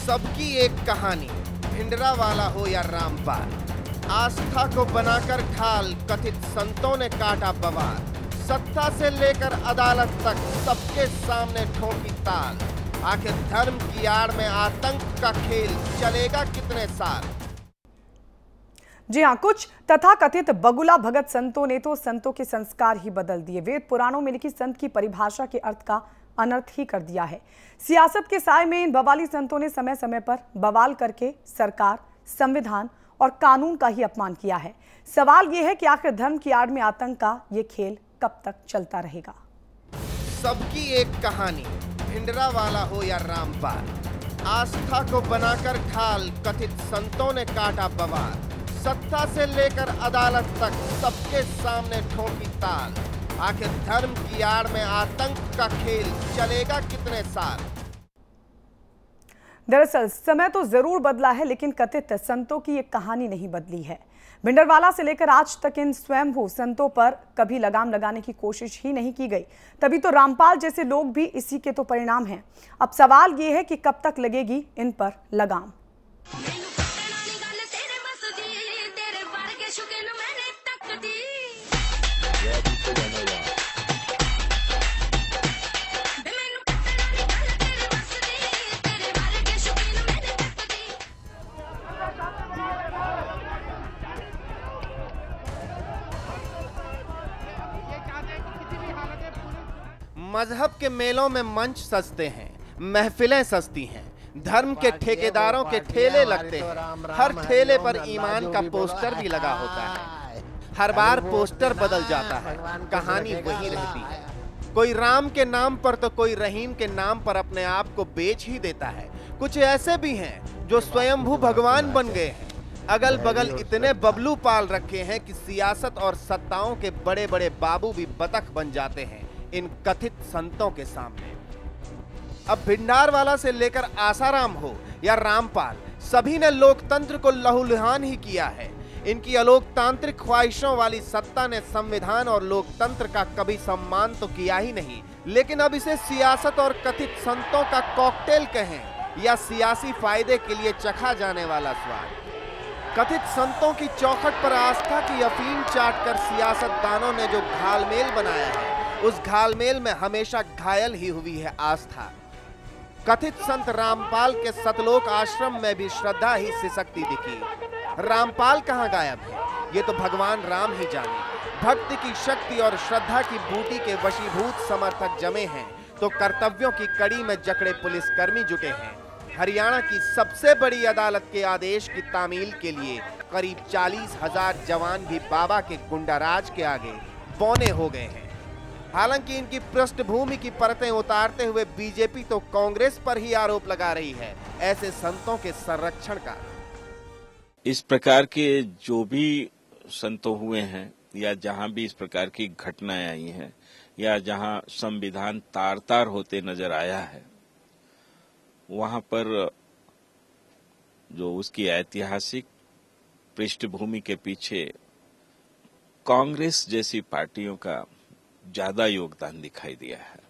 सबकी एक कहानी, भिंडरावाला हो या रामपाल, आस्था को बनाकर ढाल कथित संतों ने काटा बवाल। सत्ता से लेकर अदालत तक सबके सामने ठोकी ताल। आखिर धर्म की आड़ में आतंक का खेल चलेगा कितने साल? जी हाँ, कुछ तथाकथित बगुला भगत संतों ने तो संतों के संस्कार ही बदल दिए। वेद पुराणों में लिखी संत की परिभाषा के अर्थ का अनर्थ ही कर दिया है। सियासत के साए में इन बवाली संतों ने समय समय पर बवाल करके सरकार, संविधान और कानून का ही अपमान किया है। सवाल यह है कि आखिर धर्म की आड़ में आतंक का ये खेल कब तक चलता रहेगा? सबकी एक कहानी, भिंडरावाला हो या रामपाल, आस्था को बनाकर ढाल कथित संतों ने काटा बवाल। सत्ता से लेकर अदालत तक सबके सामने ठोकी ताल। आखिर धर्म की आड़ में आतंक का खेल चलेगा कितने साल? दरअसल समय तो जरूर बदला है, लेकिन कथित संतों की ये कहानी नहीं बदली है। भिंडरवाला से लेकर आज तक इन स्वयंभू संतों पर कभी लगाम लगाने की कोशिश ही नहीं की गई। तभी तो रामपाल जैसे लोग भी इसी के तो परिणाम हैं। अब सवाल ये है कि कब तक लगेगी इन पर लगाम। मजहब के मेलों में मंच सजते हैं, महफिलें सजती हैं, धर्म के ठेकेदारों के ठेले लगते हैं। हर ठेले पर ईमान का पोस्टर भी लगा होता है। हर बार पोस्टर बदल जाता है, कहानी वही रहती है। कोई राम के नाम पर तो कोई रहीम के नाम पर अपने आप को बेच ही देता है। कुछ ऐसे भी हैं जो स्वयंभू भगवान बन गए हैं। अगल बगल इतने बबलू पाल रखे हैं कि सियासत और सत्ताओं के बड़े बड़े बाबू भी बतख बन जाते हैं इन कथित संतों के सामने। अब भिंडरावाला से लेकर आसाराम हो या रामपाल, सभी ने लोकतंत्र को लहूलुहान ही किया है। इनकी अलोकतांत्रिक ख्वाहिशों वाली सत्ता ने संविधान और लोकतंत्र का कभी सम्मान तो किया ही नहीं, लेकिन अब इसे सियासत और कथित संतों का कॉकटेल कहें या सियासी फायदे के लिए चखा जाने वाला स्वाद। कथित संतों की चौखट पर आस्था की अफीम चाटकर सियासतदानों ने जो घालमेल बनाया है, उस घालमेल में हमेशा घायल ही हुई है आस्था। कथित संत रामपाल के सतलोक आश्रम में भी श्रद्धा ही सिसकती दिखी। रामपाल कहां गायब है, ये तो भगवान राम ही जाने। भक्ति की शक्ति और श्रद्धा की बूटी के वशीभूत समर्थक जमे हैं तो कर्तव्यों की कड़ी में जकड़े पुलिसकर्मी जुटे हैं। हरियाणा की सबसे बड़ी अदालत के आदेश की तामील के लिए करीब 40,000 जवान भी बाबा के गुंडाराज के आगे बौने हो गए हैं। हालांकि इनकी पृष्ठभूमि की परतें उतारते हुए बीजेपी तो कांग्रेस पर ही आरोप लगा रही है ऐसे संतों के संरक्षण का। इस प्रकार के जो भी संतों हुए हैं या जहां भी इस प्रकार की घटनाएं आई हैं या जहां संविधान तार तार होते नजर आया है, वहां पर जो उसकी ऐतिहासिक पृष्ठभूमि के पीछे कांग्रेस जैसी पार्टियों का ज्यादा योगदान दिखाई दिया है।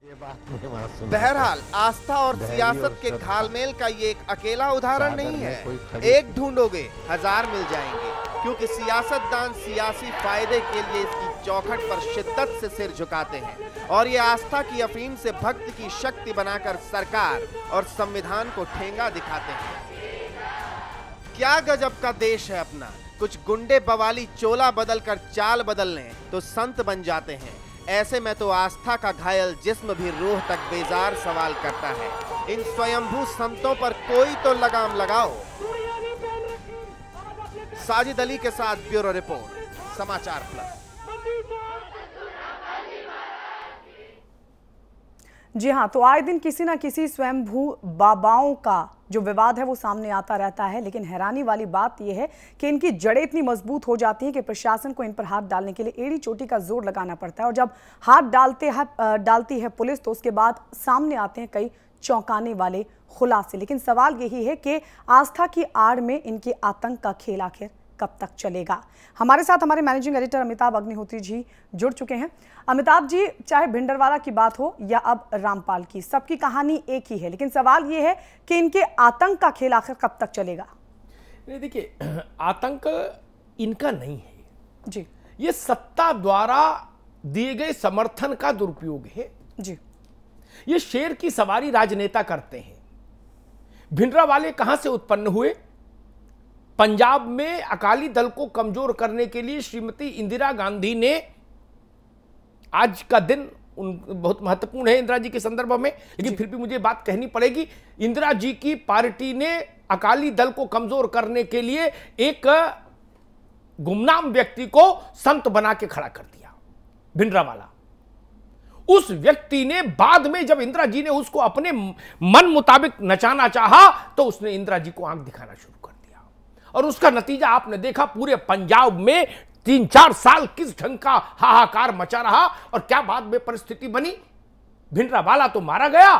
बहरहाल आस्था और सियासत के घालमेल का ये एक अकेला उदाहरण नहीं है। एक ढूंढोगे हजार मिल जाएंगे, क्योंकि सियासतदान सियासी फायदे के लिए इसकी चौखट पर शिद्दत से सिर झुकाते हैं और ये आस्था की अफीम से भक्ति की शक्ति बनाकर सरकार और संविधान को ठेंगा दिखाते हैं। क्या गजब का देश है अपना। कुछ गुंडे बवाली चोला बदलकर चाल बदल लें तो संत बन जाते हैं। ऐसे में तो आस्था का घायल जिस्म भी रूह तक बेजार सवाल करता है। इन स्वयंभू संतों पर कोई तो लगाम लगाओ। साजिद अली के साथ ब्यूरो रिपोर्ट, समाचार प्लस। जी हाँ, तो आए दिन किसी ना किसी स्वयंभू बाबाओं का जो विवाद है वो सामने आता रहता है, लेकिन हैरानी वाली बात यह है कि इनकी जड़ें इतनी मजबूत हो जाती हैं कि प्रशासन को इन पर हाथ डालने के लिए एड़ी चोटी का जोर लगाना पड़ता है। और जब हाथ डालती है पुलिस, तो उसके बाद सामने आते हैं कई चौंकाने वाले खुलासे। लेकिन सवाल यही है कि आस्था की आड़ में इनके आतंक का खेल आखिर कब तक चलेगा। हमारे साथ हमारे मैनेजिंग एडिटर अमिताभ अग्निहोत्री जी जुड़ चुके हैं। अमिताभ जी, चाहे भिंडरवाला की बात हो या अब रामपाल की, सबकी कहानी एक ही है, लेकिन सवाल ये है कि इनके आतंक का खेल आखिर कब तक चलेगा। देखिए, आतंक इनका नहीं है जी, ये सत्ता द्वारा दिए गए समर्थन का दुरुपयोग है जी। ये शेर की सवारी राजनेता करते हैं। भिंडरावाले कहां से उत्पन्न हुए? पंजाब में अकाली दल को कमजोर करने के लिए श्रीमती इंदिरा गांधी ने, आज का दिन बहुत महत्वपूर्ण है इंदिरा जी के संदर्भ में, लेकिन फिर भी मुझे बात कहनी पड़ेगी, इंदिरा जी की पार्टी ने अकाली दल को कमजोर करने के लिए एक गुमनाम व्यक्ति को संत बना के खड़ा कर दिया, भिंडरावाला। उस व्यक्ति ने बाद में जब इंदिरा जी ने उसको अपने मन मुताबिक नचाना चाहा तो उसने इंदिरा जी को आंख दिखाना शुरू कर दिया, और उसका नतीजा आपने देखा। पूरे पंजाब में 3-4 साल किस ढंग का हाहाकार मचा रहा, और क्या बाद में परिस्थिति बनी। भिंडरावाला तो मारा गया,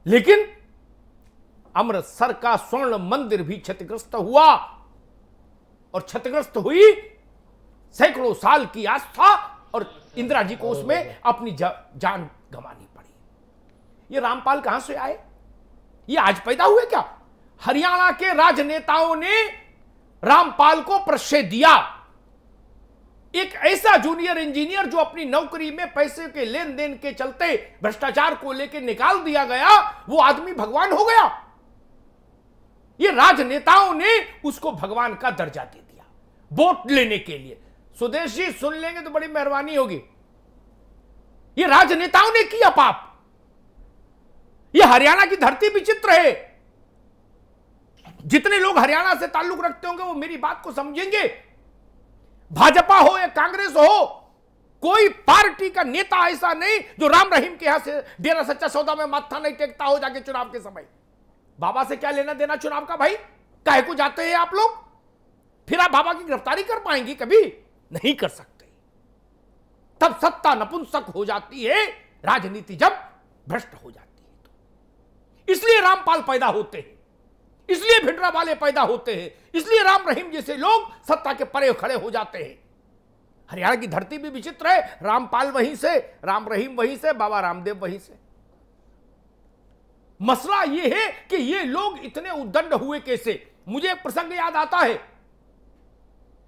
लेकिन अमृतसर का स्वर्ण मंदिर भी क्षतिग्रस्त हुआ, और क्षतिग्रस्त हुई सैकड़ों साल की आस्था, और इंदिरा जी को उसमें अपनी जान गंवानी पड़ी। ये रामपाल कहां से आए? ये आज पैदा हुए क्या? हरियाणा के राजनेताओं ने रामपाल को प्रश्रय दिया। एक ऐसा जूनियर इंजीनियर जो अपनी नौकरी में पैसे के लेन देन के चलते भ्रष्टाचार को लेकर निकाल दिया गया, वो आदमी भगवान हो गया। ये राजनेताओं ने उसको भगवान का दर्जा दे दिया वोट लेने के लिए। सुदेश जी सुन लेंगे तो बड़ी मेहरबानी होगी। ये राजनेताओं ने किया पाप। ये हरियाणा की धरती विचित्र है। जितने लोग हरियाणा से ताल्लुक रखते होंगे वो मेरी बात को समझेंगे। भाजपा हो या कांग्रेस हो, कोई पार्टी का नेता ऐसा नहीं जो राम रहीम के यहां से डेरा सच्चा सौदा में माथा नहीं टेकता हो जाके चुनाव के समय। बाबा से क्या लेना देना चुनाव का भाई? काहे को जाते हैं आप लोग? फिर आप बाबा की गिरफ्तारी कर पाएंगे? कभी नहीं कर सकते। तब सत्ता नपुंसक हो जाती है, राजनीति जब भ्रष्ट हो जाती है तो। इसलिए रामपाल पैदा होते हैं, इसलिए भिंडरावाले पैदा होते हैं, इसलिए राम रहीम जैसे लोग सत्ता के परे खड़े हो जाते हैं। हरियाणा की धरती भी विचित्र है। रामपाल वहीं से, राम रहीम वहीं से, बाबा रामदेव वहीं से। मसला यह है कि ये लोग इतने उद्दंड हुए कैसे? मुझे एक प्रसंग याद आता है।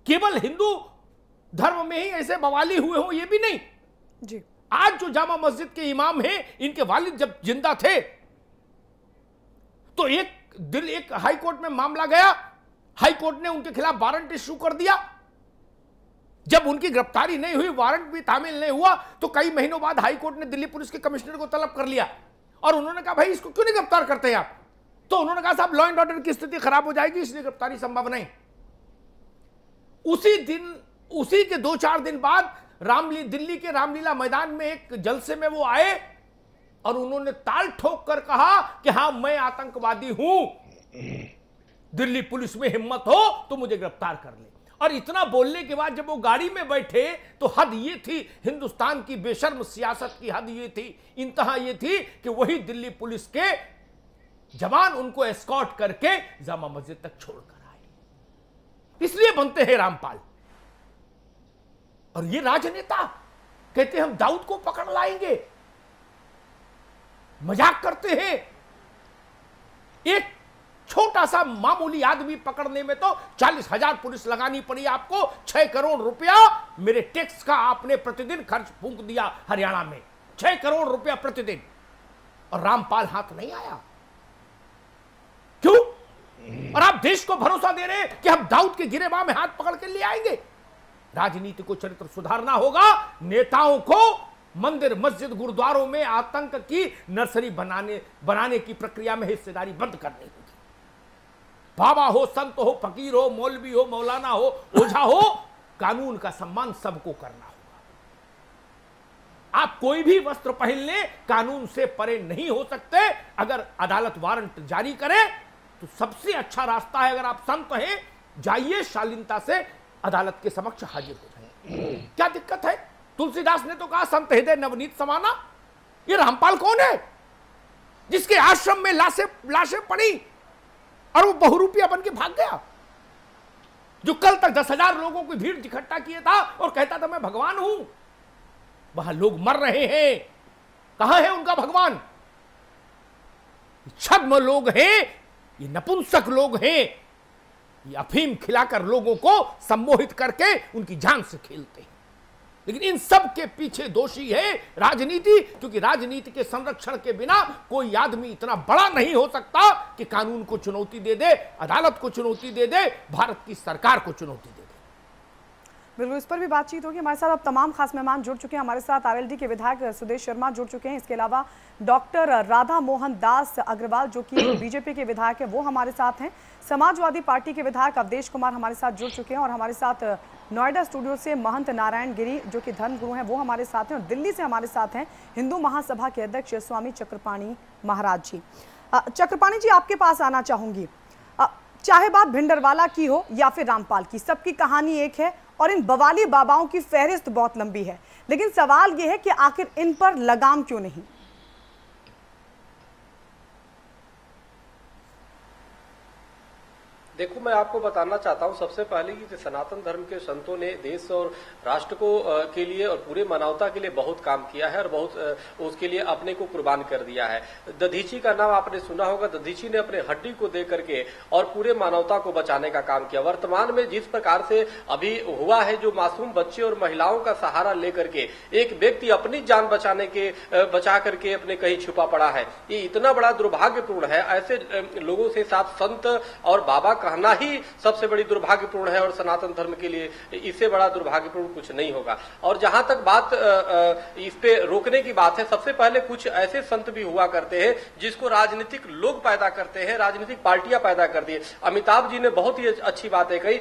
केवल हिंदू धर्म में ही ऐसे बवाली हुए हो ये भी नहीं जी। आज जो जामा मस्जिद के इमाम हैं, इनके वालिद जब जिंदा थे तो एक हाई कोर्ट में मामला गया। हाई कोर्ट ने उनके खिलाफ वारंट इश्यू कर दिया। जब उनकी गिरफ्तारी नहीं हुई, वारंट भी तामील नहीं हुआ, तो कई महीनों बाद हाई कोर्ट ने दिल्ली पुलिस के कमिश्नर को तलब कर लिया, और उन्होंने कहा भाई इसको क्यों नहीं गिरफ्तार करते हैं आप? तो उन्होंने कहा साहब लॉ एंड ऑर्डर की स्थिति खराब हो जाएगी, इसलिए गिरफ्तारी संभव नहीं। उसी के 2-4 दिन बाद दिल्ली के रामलीला मैदान में एक जलसे में वो आए और उन्होंने ताल ठोक कर कहा कि हां मैं आतंकवादी हूं, दिल्ली पुलिस में हिम्मत हो तो मुझे गिरफ्तार कर ले। और इतना बोलने के बाद जब वो गाड़ी में बैठे तो हद ये थी, हिंदुस्तान की बेशर्म सियासत की हद ये थी, इंतहा ये थी कि वही दिल्ली पुलिस के जवान उनको एस्कॉर्ट करके जामा मस्जिद तक छोड़कर आए। इसलिए बनते हैं रामपाल। और ये राजनेता कहते हैं हम दाऊद को पकड़ लाएंगे, मजाक करते हैं। एक छोटा सा मामूली आदमी पकड़ने में तो 40,000 पुलिस लगानी पड़ी आपको। 6 करोड़ रुपया मेरे टैक्स का आपने प्रतिदिन खर्च फूंक दिया हरियाणा में, 6 करोड़ रुपया प्रतिदिन, और रामपाल हाथ नहीं आया। क्यों? और आप देश को भरोसा दे रहे हैं कि हम दाऊद के गिरेबां में हाथ पकड़ के ले आएंगे। राजनीति को चरित्र सुधारना होगा। नेताओं को मंदिर मस्जिद गुरुद्वारों में आतंक की नर्सरी बनाने की प्रक्रिया में हिस्सेदारी बंद करनी होगी। बाबा हो, संत हो, फकीर हो, मौलवी हो, मौलाना हो, ओझा हो, कानून का सम्मान सबको करना होगा। आप कोई भी वस्त्र पहन लें, कानून से परे नहीं हो सकते। अगर अदालत वारंट जारी करे तो सबसे अच्छा रास्ता है, अगर आप संत हैं जाइए शालीनता से अदालत के समक्ष हाजिर हो जाए। क्या दिक्कत है? तुलसीदास ने तो कहा संत हृदय नवनीत समाना। ये रामपाल कौन है जिसके आश्रम में लाशें पड़ी और वो बहुरूपिया बन के भाग गया? जो कल तक 10,000 लोगों की भीड़ इकट्ठा किया था और कहता था मैं भगवान हूं, वहां लोग मर रहे हैं। कहां है उनका भगवान? छद्म लोग हैं, ये नपुंसक लोग हैं, ये अफीम खिलाकर लोगों को सम्मोहित करके उनकी जान से खेलते हैं। लेकिन इन सब के पीछे दोषी है राजनीति, क्योंकि राजनीति के संरक्षण के बिना कोई आदमी इतना बड़ा नहीं हो सकता कि कानून को चुनौती दे दे, अदालत को चुनौती दे दे, भारत की सरकार को चुनौती दे दे। बिल्कुल, इस पर भी बातचीत होगी। हमारे साथ अब तमाम खास मेहमान जुड़ चुके हैं। हमारे साथ आरएलडी के विधायक सुदेश शर्मा जुड़ चुके हैं। इसके अलावा डॉक्टर राधा मोहन दास अग्रवाल जो कि बीजेपी के विधायक है, वो हमारे साथ हैं। समाजवादी पार्टी के विधायक अवधेश कुमार हमारे साथ जुड़ चुके हैं और हमारे साथ नोएडा स्टूडियो से महंत नारायण गिरी जो कि धर्मगुरु हैं, वो हमारे साथ हैं। और दिल्ली से हमारे साथ हैं हिंदू महासभा के अध्यक्ष स्वामी चक्रपाणी महाराज जी। चक्रपाणी जी, आपके पास आना चाहूंगी। चाहे बात भिंडरवाला की हो या फिर रामपाल की, सबकी कहानी एक है और इन बवाली बाबाओं की फहरिस्त बहुत लंबी है। लेकिन सवाल यह है कि आखिर इन पर लगाम क्यों नहीं? देखो, मैं आपको बताना चाहता हूं सबसे पहले कि सनातन धर्म के संतों ने देश और राष्ट्र को के लिए और पूरे मानवता के लिए बहुत काम किया है और बहुत उसके लिए अपने को कुर्बान कर दिया है। दधीची का नाम आपने सुना होगा। दधीची ने अपने हड्डी को दे करके और पूरे मानवता को बचाने का काम किया। वर्तमान में जिस प्रकार से अभी हुआ है, जो मासूम बच्चे और महिलाओं का सहारा लेकर के एक व्यक्ति अपनी जान बचा करके अपने कहीं छुपा पड़ा है, ये इतना बड़ा दुर्भाग्यपूर्ण है। ऐसे लोगों से साथ संत और बाबा कहना ही सबसे बड़ी दुर्भाग्यपूर्ण है और सनातन धर्म के लिए इससे बड़ा दुर्भाग्यपूर्ण कुछ नहीं होगा। और जहां तक बात इस पे रोकने की बात है, सबसे पहले कुछ ऐसे संत भी हुआ करते हैं जिसको राजनीतिक लोग पैदा करते हैं, राजनीतिक पार्टियां पैदा करती है। अमिताभ जी ने बहुत ही अच्छी बातें कही,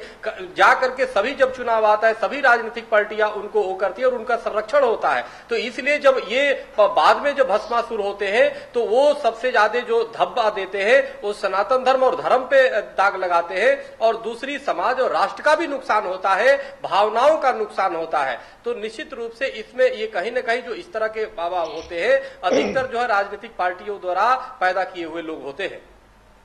जा करके सभी जब चुनाव आता है सभी राजनीतिक पार्टियां उनको वो करती है और उनका संरक्षण होता है। तो इसलिए जब ये बाद में जब भस्मासुर होते हैं तो वो सबसे ज्यादा जो धब्बा देते हैं वो सनातन धर्म और धर्म पे दाग लगाते हैं और दूसरी समाज और राष्ट्र का भी नुकसान होता है, भावनाओं का नुकसान होता है। तो निश्चित रूप से इसमें ये कहीं न कहीं जो इस तरह के बाबा होते हैं अधिकतर जो है राजनीतिक पार्टियों द्वारा पैदा किए हुए लोग होते हैं।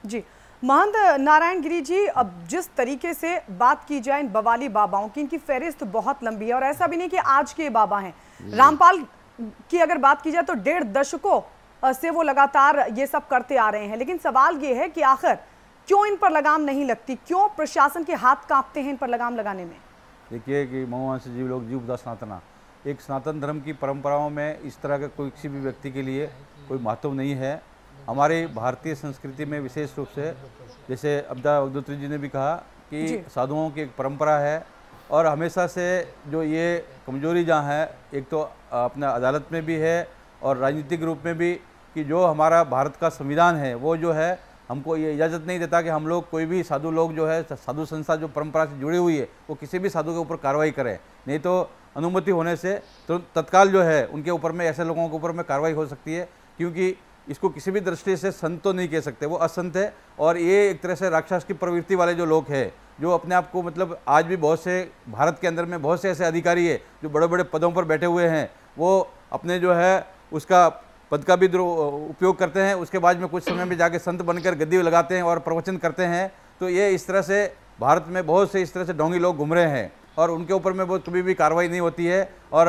जी महंत नारायण गिरी जी, अब जिस तरीके से बात की जाए इन बवाली बाबाओं की, इनकी फहरिस्त बहुत लंबी है और ऐसा भी नहीं कि आज के बाबा हैं। रामपाल की अगर बात की जाए तो 1.5 दशकों से वो लगातार ये सब करते आ रहे हैं। लेकिन सवाल ये है कि आखिर क्यों इन पर लगाम नहीं लगती? क्यों प्रशासन के हाथ कांपते हैं इन पर लगाम लगाने में? देखिए कि महुवंश जीव लोग जीवदा सनातना, एक सनातन धर्म की परंपराओं में इस तरह के कोई किसी भी व्यक्ति के लिए कोई महत्व नहीं है। हमारी भारतीय संस्कृति में विशेष रूप से, जैसे अब्दा अवधूत जी ने भी कहा कि साधुओं की एक परंपरा है और हमेशा से जो ये कमजोरी जहाँ है, एक तो अपने अदालत में भी है और राजनीतिक रूप में भी, कि जो हमारा भारत का संविधान है वो जो है हमको ये इजाज़त नहीं देता कि हम लोग कोई भी साधु लोग जो है, साधु संस्था जो परंपरा से जुड़ी हुई है, वो किसी भी साधु के ऊपर कार्रवाई करें। नहीं तो अनुमति होने से तो तत्काल जो है उनके ऊपर में, ऐसे लोगों के ऊपर में कार्रवाई हो सकती है, क्योंकि इसको किसी भी दृष्टि से संत तो नहीं कह सकते, वो असंत है। और ये एक तरह से राक्षस की प्रवृत्ति वाले जो लोग हैं, जो अपने आप को मतलब आज भी बहुत से भारत के अंदर में बहुत से ऐसे अधिकारी है जो बड़े बड़े पदों पर बैठे हुए हैं, वो अपने जो है उसका पद का भी उपयोग करते हैं, उसके बाद में कुछ समय में जाके संत बनकर गद्दी लगाते हैं और प्रवचन करते हैं। तो ये इस तरह से भारत में बहुत से इस तरह से ढोंगी लोग घूम रहे हैं और उनके ऊपर में बहुत कभी भी कार्रवाई नहीं होती है। और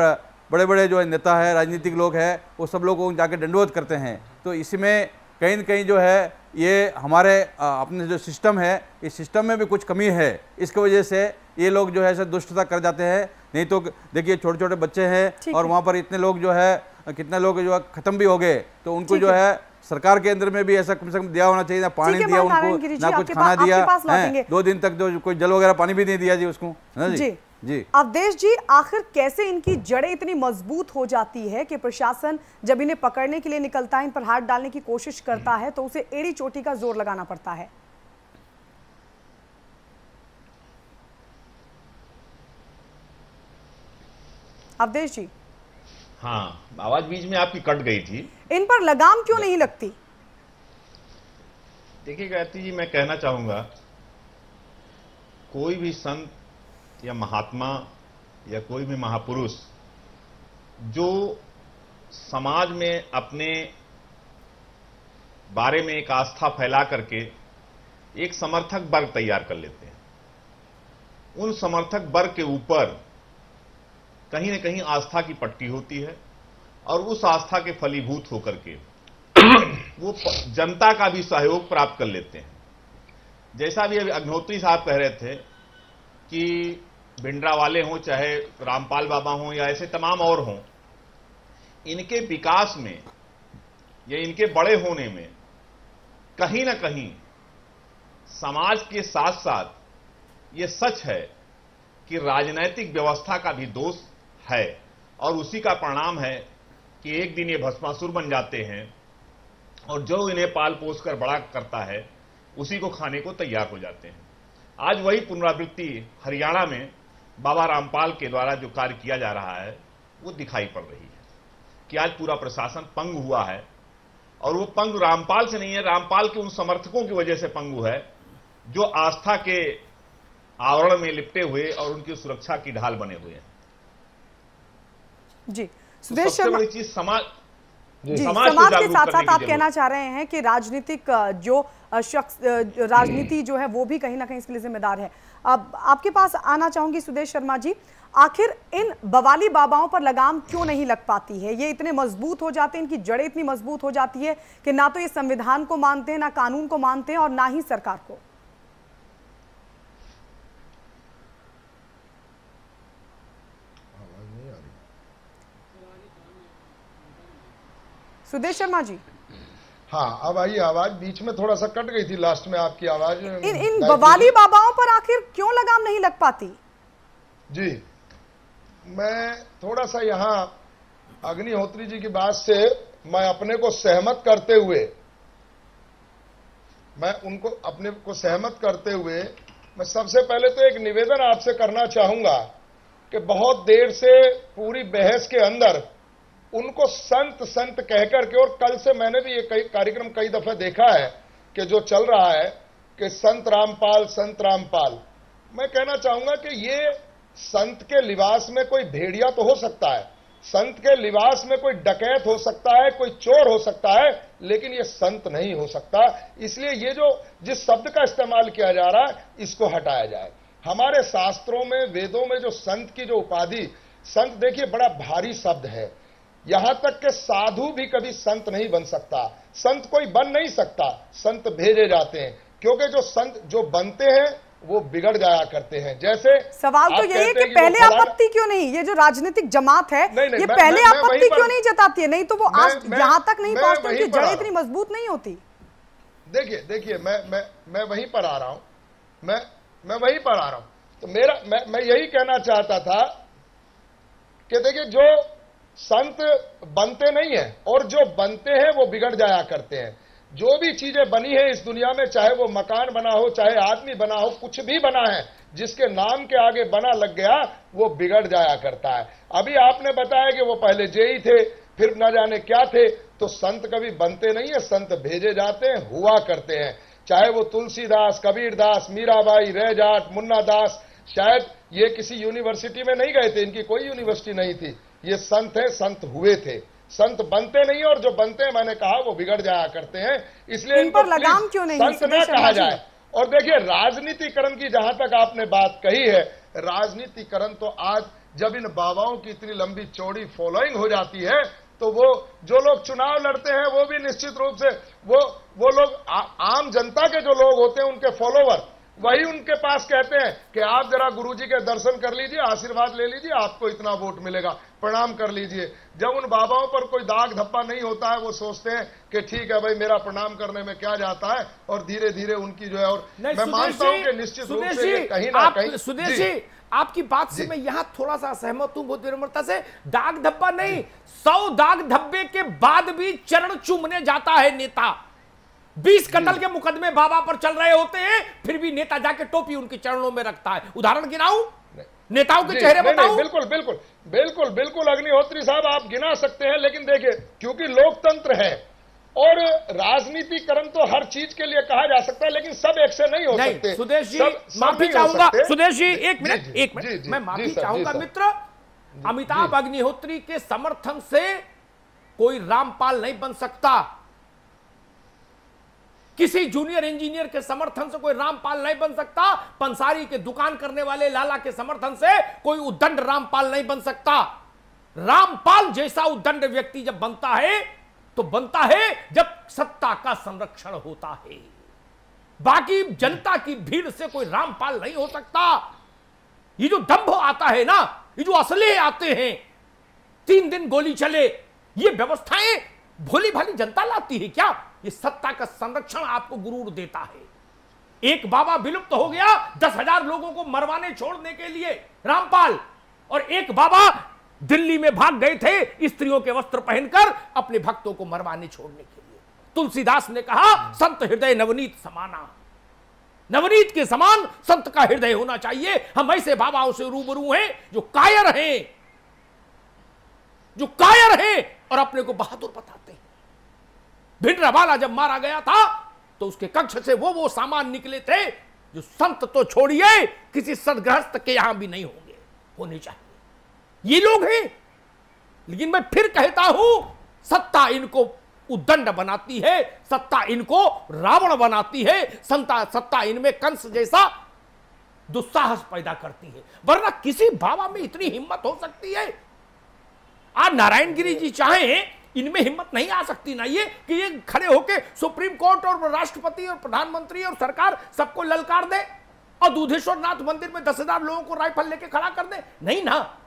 बड़े बड़े जो नेता है, राजनीतिक लोग हैं, वो सब लोगों को जाके दंडवत करते हैं। तो इसमें कहीं न कहीं जो है ये हमारे अपने जो सिस्टम है, इस सिस्टम में भी कुछ कमी है। इसकी वजह से ये लोग जो है ऐसे दुष्टता कर जाते हैं। नहीं तो देखिए छोटे छोटे बच्चे हैं और वहाँ पर इतने लोग जो है, कितने लोग जो खत्म भी हो गए, तो उनको जो है सरकार के अंदर में भी ऐसा कम से कम दिया होना चाहिए, ना पानी दिया उनको, ना कुछ खाना दिया, 2 दिन तक जो कोई जल वगैरह पानी भी नहीं दिया जी उसको, है ना जी। जी अवधेश जी, आखिर कैसे इनकी जड़ें इतनी मजबूत हो जाती है कि प्रशासन जब इन्हें पकड़ने के लिए निकलता है, इन पर हाथ डालने की कोशिश करता है, तो उसे एड़ी चोटी का जोर लगाना पड़ता है? अवधेश जी। हाँ, आवाज बीच में आपकी कट गई थी। इन पर लगाम क्यों नहीं लगती? देखिए गायत्री जी, मैं कहना चाहूंगा, कोई भी संत या महात्मा या कोई भी महापुरुष जो समाज में अपने बारे में एक आस्था फैला करके एक समर्थक वर्ग तैयार कर लेते हैं, उन समर्थक वर्ग के ऊपर कहीं न कहीं आस्था की पट्टी होती है और उस आस्था के फलीभूत होकर के वो जनता का भी सहयोग प्राप्त कर लेते हैं। जैसा भी अभी अग्निहोत्री साहब कह रहे थे कि भिंडरावाले हों चाहे रामपाल बाबा हों या ऐसे तमाम और हों, इनके विकास में या इनके बड़े होने में कहीं ना कहीं समाज के साथ साथ ये सच है कि राजनैतिक व्यवस्था का भी दोष है और उसी का परिणाम है कि एक दिन ये भस्मासुर बन जाते हैं और जो इन्हें पाल पोस कर बड़ा करता है उसी को खाने को तैयार हो जाते हैं। आज वही पुनरावृत्ति हरियाणा में बाबा रामपाल के द्वारा जो कार्य किया जा रहा है वो दिखाई पड़ रही है कि आज पूरा प्रशासन पंगु हुआ है और वो पंगु रामपाल से नहीं है, रामपाल के उन समर्थकों की वजह से पंगु है जो आस्था के आवरण में लिपटे हुए और उनकी सुरक्षा की ढाल बने हुए हैं। जी तो सबसे बड़ी चीज समाज समाज के साथ साथ आप कहना चाह रहे हैं कि राजनीतिक जो शख्स राजनीति जो है वो भी कहीं ना कहीं इसके लिए जिम्मेदार है। अब आपके पास आना चाहूंगी सुदेश शर्मा जी, आखिर इन बवाली बाबाओं पर लगाम क्यों नहीं लग पाती है? ये इतने मजबूत हो जाते हैं, इनकी जड़ें इतनी मजबूत हो जाती है कि ना तो ये संविधान को मानते हैं, ना कानून को मानते हैं और ना ही सरकार को। सुदेश शर्मा जी। हाँ, अब आई आवाज, बीच में थोड़ा सा कट गई थी लास्ट में आपकी आवाज। इन बवाली बाबाओं पर आखिर क्यों लगाम नहीं लग पाती? जी, मैं थोड़ा सा यहाँ अग्निहोत्री जी की बात से मैं अपने को सहमत करते हुए मैं सबसे पहले तो एक निवेदन आपसे करना चाहूंगा कि बहुत देर से पूरी बहस के अंदर उनको संत संत कह करके, और कल से मैंने भी ये कार्यक्रम कई दफा देखा है कि जो चल रहा है कि संत रामपाल, मैं कहना चाहूंगा कि ये संत के लिबास में कोई भेड़िया तो हो सकता है, संत के लिबास में कोई डकैत हो सकता है, कोई चोर हो सकता है, लेकिन ये संत नहीं हो सकता। इसलिए ये जो जिस शब्द का इस्तेमाल किया जा रहा है इसको हटाया जाए। हमारे शास्त्रों में, वेदों में जो संत की जो उपाधि, संत देखिए बड़ा भारी शब्द है, यहां तक कि साधु भी कभी संत नहीं बन सकता, संत कोई बन नहीं सकता, संत भेजे जाते हैं, क्योंकि जो संत जो बनते हैं वो बिगड़ जाया करते हैं। जैसे सवाल तो यही है कि पहले आपत्ति क्यों नहीं, ये जो राजनीतिक जमात है ये पहले आपत्ति क्यों नहीं जताती है? नहीं तो वो आज यहां तक नहीं पहुंचती, उनकी जड़ें इतनी मजबूत नहीं होती। देखिए मैं वहीं पर आ रहा हूं, मैं वहीं पर आ रहा हूं। तो मैं यही कहना चाहता था कि देखिए जो संत बनते नहीं है और जो बनते हैं वो बिगड़ जाया करते हैं। जो भी चीजें बनी है इस दुनिया में, चाहे वो मकान बना हो, चाहे आदमी बना हो, कुछ भी बना है, जिसके नाम के आगे बना लग गया वो बिगड़ जाया करता है। अभी आपने बताया कि वो पहले जेई थे, फिर न जाने क्या थे, तो संत कभी बनते नहीं है, संत भेजे जाते हैं, हुआ करते हैं। चाहे वो तुलसीदास, कबीरदास, मीराबाई, रैजाट, मुन्ना दास, शायद ये किसी यूनिवर्सिटी में नहीं गए थे, इनकी कोई यूनिवर्सिटी नहीं थी, ये संत है, संत हुए थे, संत बनते नहीं, और जो बनते हैं मैंने कहा वो बिगड़ जाया करते हैं। इसलिए इन पर लगाम क्यों नहीं संत न कहा जाए। और देखिए राजनीतिकरण की जहां तक आपने बात कही है, राजनीतिकरण तो आज जब इन बाबाओं की इतनी लंबी चौड़ी फॉलोइंग हो जाती है तो वो जो लोग चुनाव लड़ते हैं वो भी निश्चित रूप से वो लोग आम जनता के जो लोग होते हैं उनके फॉलोवर, वही उनके पास कहते हैं कि आप जरा गुरुजी के दर्शन कर लीजिए, आशीर्वाद ले लीजिए, आपको इतना वोट मिलेगा, प्रणाम कर लीजिए। जब उन बाबाओं पर कोई दाग धब्बा नहीं होता है वो सोचते हैं कि ठीक है भाई मेरा प्रणाम करने में क्या जाता है, और धीरे धीरे उनकी जो है, और मैं मानता हूं कि निश्चित रूप से कहीं ना कहीं। सुदेश जी, आपकी बात से मैं यहां थोड़ा सा सहमत हूं, बहुत विनम्रता से। दाग धब्बा नहीं, 100 दाग धब्बे के बाद भी चरण चूमने जाता है नेता। 20 कत्ल के मुकदमे बाबा पर चल रहे होते हैं, फिर भी नेता जाके टोपी उनके चरणों में रखता है। उदाहरण गिनाऊं, नेताओं के चेहरे बताऊं? बिल्कुल अग्निहोत्री साहब आप गिना सकते हैं, लेकिन देखिए क्योंकि लोकतंत्र है और राजनीतिकरण तो हर चीज के लिए कहा जा सकता है, लेकिन सब एक से नहीं हो सकते। सुदेश जी माफी चाहूंगा, सुदेश जी एक मिनट मैं माफी चाहूंगा मित्र। अमिताभ अग्निहोत्री के समर्थन से कोई रामपाल नहीं बन सकता। किसी जूनियर इंजीनियर के समर्थन से कोई रामपाल नहीं बन सकता। पंसारी के दुकान करने वाले लाला के समर्थन से कोई उद्दंड रामपाल नहीं बन सकता। रामपाल जैसा उद्दंड व्यक्ति जब बनता है तो बनता है जब सत्ता का संरक्षण होता है। बाकी जनता की भीड़ से कोई रामपाल नहीं हो सकता। ये जो दंभ आता है ना, ये जो असले आते हैं, 3 दिन गोली चले, ये व्यवस्थाएं भोली भाली जनता लाती है क्या? ये सत्ता का संरक्षण आपको गुरूर देता है। एक बाबा विलुप्त हो गया 10,000 लोगों को मरवाने छोड़ने के लिए, रामपाल, और एक बाबा दिल्ली में भाग गए थे स्त्रियों के वस्त्र पहनकर अपने भक्तों को मरवाने छोड़ने के लिए। तुलसीदास ने कहा संत हृदय नवनीत समाना, नवनीत के समान संत का हृदय होना चाहिए। हम ऐसे बाबाओं से रूबरू हैं जो कायर हैं, जो कायर हैं और अपने को बहादुर बताते हैं। भिंडरावाला जब मारा गया था तो उसके कक्ष से वो सामान निकले थे जो संत तो छोड़िए किसी सदगृहस्थ के यहां भी नहीं होंगे, होने चाहिए। ये लोग हैं। लेकिन मैं फिर कहता हूं, सत्ता इनको उद्दंड बनाती है, सत्ता इनको रावण बनाती है, सत्ता इनमें कंस जैसा दुस्साहस पैदा करती है। वरना किसी बाबा में इतनी हिम्मत हो सकती है? आज नारायण गिरी जी चाहें, इनमें हिम्मत नहीं आ सकती ना ये कि ये खड़े होके सुप्रीम कोर्ट और राष्ट्रपति और प्रधानमंत्री और सरकार सबको ललकार दे और दूधेश्वर नाथ मंदिर में 10,000 लोगों को राइफल लेके खड़ा कर दे। नहीं ना,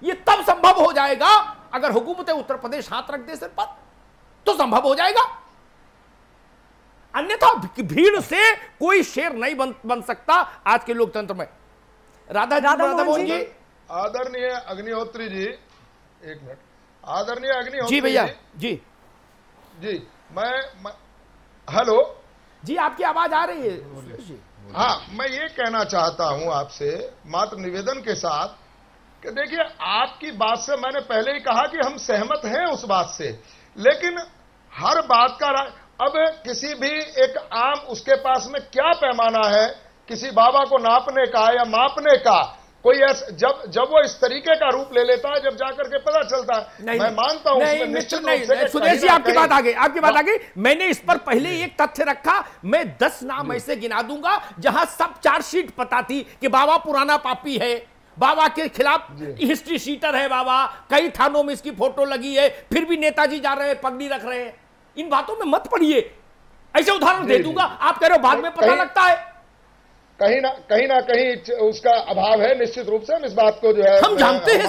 ये तब संभव हो जाएगा अगर हुकूमत उत्तर प्रदेश हाथ रख दे सिर पर, तो संभव हो जाएगा। अन्यथा भीड़ से कोई शेर नहीं बन सकता आज के लोकतंत्र में। राधा मोहन जी। आदरणीय अग्निहोत्री जी, एक मिनट। आदरणीय अग्निहोत्री जी भैया जी मैं हेलो जी, आपकी आवाज आ रही है। हाँ, मैं ये कहना चाहता हूं आपसे मात्र निवेदन के साथ कि देखिए, आपकी बात से मैंने पहले ही कहा कि हम सहमत हैं उस बात से, लेकिन हर बात का अब किसी भी एक आम उसके पास में क्या पैमाना है किसी बाबा को नापने का या मापने का? कोई जब वो इस तरीके का रूप ले लेता है, जब जाकर के पता चलता है। मैं मानता हूं सुदेश जी, आपकी बात आ गई। मैंने इस पर पहले एक तथ्य रखा। मैं 10 नाम ऐसे गिना दूंगा जहां सब चार्जशीट पता थी कि बाबा पुराना पापी है, बाबा के खिलाफ हिस्ट्री शीटर है, बाबा कई थानों में इसकी फोटो लगी है, फिर भी नेताजी जा रहे हैं, पगड़ी रख रहे हैं। इन बातों में मत पड़िए। ऐसे उदाहरण दे दूंगा, आप कह रहे हो बाद में पता लगता है। कहीं ना कहीं उसका अभाव है। निश्चित रूप से हम इस बात को जो है हम जानते हैं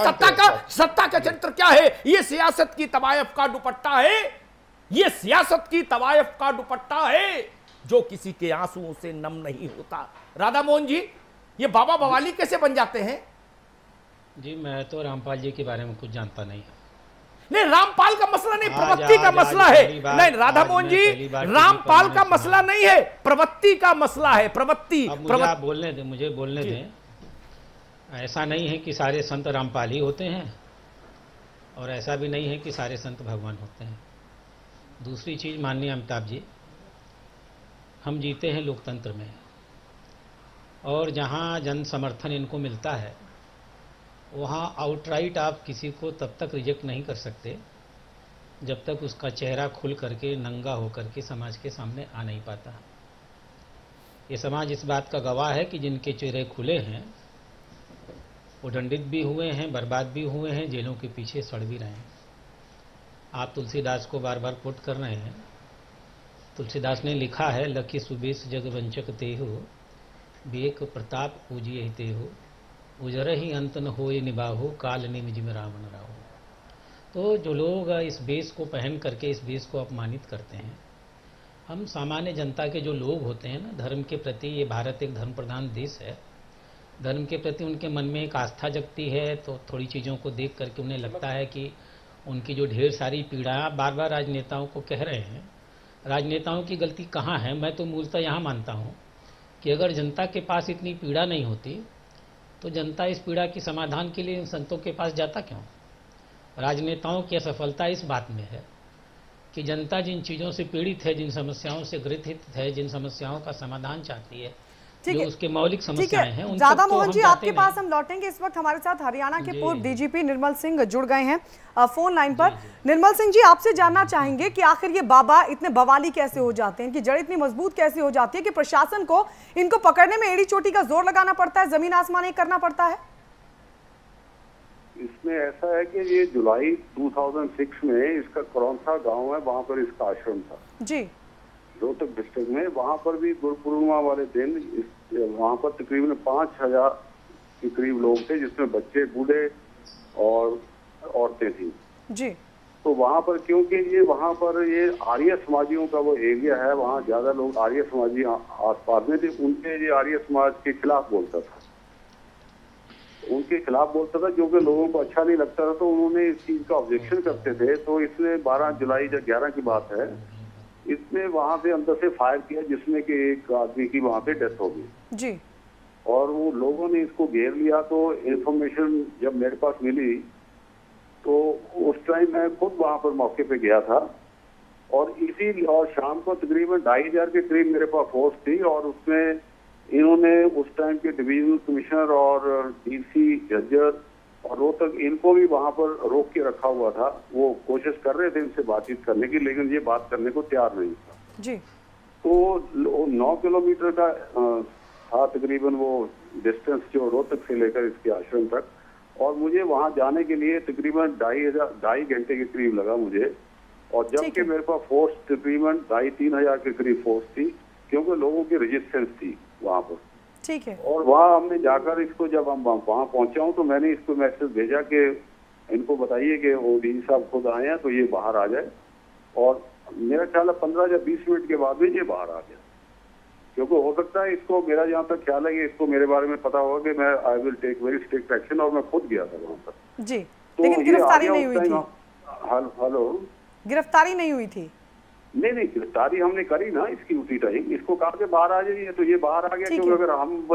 सत्ता का चरित्र क्या है। ये सियासत की तवायफ का दुपट्टा है, ये सियासत की तवायफ का दुपट्टा है जो किसी के आंसुओं से नम नहीं होता। राधा मोहन जी, ये बाबा बवाली कैसे बन जाते हैं? जी, मैं तो रामपाल जी के बारे में कुछ जानता नहीं। नहीं, रामपाल का मसला नहीं, प्रवृत्ति का मसला है। नहीं राधा मोहन जी, रामपाल का मसला नहीं है, प्रवृत्ति का मसला है। प्रवृत्ति। आप मुझे बोलने दें। ऐसा नहीं है कि सारे संत रामपाल ही होते हैं और ऐसा भी नहीं है कि सारे संत भगवान होते हैं। दूसरी चीज, माननीय अमिताभ जी, हम जीते हैं लोकतंत्र में और जहां जन समर्थन इनको मिलता है वहाँ आउटराइट आप किसी को तब तक रिजेक्ट नहीं कर सकते जब तक उसका चेहरा खुल करके नंगा होकर के समाज के सामने आ नहीं पाता। ये समाज इस बात का गवाह है कि जिनके चेहरे खुले हैं वो दंडित भी हुए हैं, बर्बाद भी हुए हैं, जेलों के पीछे सड़ भी रहे हैं। आप तुलसीदास को बार बार कोट कर रहे हैं। तुलसीदास ने लिखा है, लखी सुबेश जग वंचक ते हो, विवेक प्रताप पूजिए ते हो, उजर ही अंत न होए निबाहो, काल निम जिम रावण राहो। तो जो लोग इस बेस को पहन करके इस बेस को अपमानित करते हैं, हम सामान्य जनता के जो लोग होते हैं ना, धर्म के प्रति, ये भारत एक धर्म प्रधान देश है, धर्म के प्रति उनके मन में एक आस्था जगती है। तो थोड़ी चीज़ों को देख करके उन्हें लगता है कि उनकी जो ढेर सारी पीड़ाएं बार बार राजनेताओं को कह रहे हैं, राजनेताओं की गलती कहाँ है? मैं तो मूलतः यहाँ मानता हूँ कि अगर जनता के पास इतनी पीड़ा नहीं होती तो जनता इस पीड़ा की समाधान के लिए इन संतों के पास जाता क्यों? राजनेताओं की असफलता इस बात में है कि जनता जिन चीज़ों से पीड़ित है, जिन समस्याओं से ग्रसित है, जिन समस्याओं का समाधान चाहती है, जो उसके मौलिक समस्याएं हैं उन ज्यादा तक तो मोहन हम जी जाते आपके पास हम लौटेंगे। इस वक्त हमारे साथ हरियाणा के पूर्व डीजीपी निर्मल सिंह जुड़ गए हैं फोन लाइन पर। निर्मल सिंह जी, आपसे जानना चाहेंगे कि आखिर ये बाबा इतने बवाली कैसे हो जाते हैं, इनकी जड़ इतनी मजबूत कैसे हो जाती है कि प्रशासन को इनको पकड़ने में एड़ी चोटी का जोर लगाना पड़ता है, जमीन आसमान एक करना पड़ता है? इसमें ऐसा है कि ये जुलाई 2006 में इसका करौंथा गांव है, वहां पर इसका आश्रम था जी, रोहतक डिस्ट्रिक्ट में। वहां पर भी गुरु पूर्णिमा वाले दिन वहां पर तकरीबन 5000 के करीब लोग थे, जिसमें बच्चे, बूढ़े और औरतें थी जी। तो वहां पर क्योंकि ये वहां पर ये आर्य समाजियों का वो एरिया है, वहां ज्यादा लोग आर्य समाजी आसपास में थे। उनके ये आर्य समाज के खिलाफ बोलता था, उनके खिलाफ बोलता था, जो कि लोगों को अच्छा नहीं लगता था। तो उन्होंने इस चीज का ऑब्जेक्शन करते थे। तो इसने 12 जुलाई 11 की बात है, इसने वहां से अंदर से फायर किया, जिसमें कि एक आदमी की वहां पे डेथ हो गई जी। और वो लोगों ने इसको घेर लिया। तो इन्फॉर्मेशन जब मेरे पास मिली तो उस टाइम मैं खुद वहां पर मौके पे गया था और शाम को तकरीबन 2500 के करीब मेरे पास फोर्स थी और उसमें इन्होंने उस टाइम के डिवीजनल कमिश्नर और डीसी जजर और रोहतक, इनको भी वहां पर रोक के रखा हुआ था। वो कोशिश कर रहे थे इनसे बातचीत करने की, लेकिन ये बात करने को तैयार नहीं था जी। तो 9 किलोमीटर का था तकरीबन वो डिस्टेंस, जो रोहतक से लेकर इसके आश्रम तक। और मुझे वहां जाने के लिए तकरीबन 2.5 घंटे के करीब लगा मुझे। और जबकि मेरे पास फोर्स तकरीबन 2,500-3 हजार के करीब फोर्स थी, क्योंकि लोगों की रेजिस्टेंस थी वहां पर। ठीक है। और वहाँ हमने जाकर इसको, जब हम वहाँ पहुंचा हूँ तो मैंने इसको मैसेज भेजा कि इनको बताइए कि वो डीजी साहब खुद आए हैं तो ये बाहर आ जाए। और मेरा ख्याल है 15 या 20 मिनट के बाद में ये बाहर आ गया, क्योंकि हो सकता है इसको, मेरा जहाँ तक ख्याल है कि इसको मेरे बारे में पता होगा कि मैं I will take very strict action, और मैं खुद गया था वहाँ पर जी। तो लेकिन गिरफ्तारी नहीं हुई थी? हेलो, गिरफ्तारी नहीं हुई थी? नहीं, गिरफ्तारी हमने करी ना इसकी उसी टाइम। इसको कहा के बाहर आ जाइए, तो ये बाहर आ गया। क्योंकि अगर हम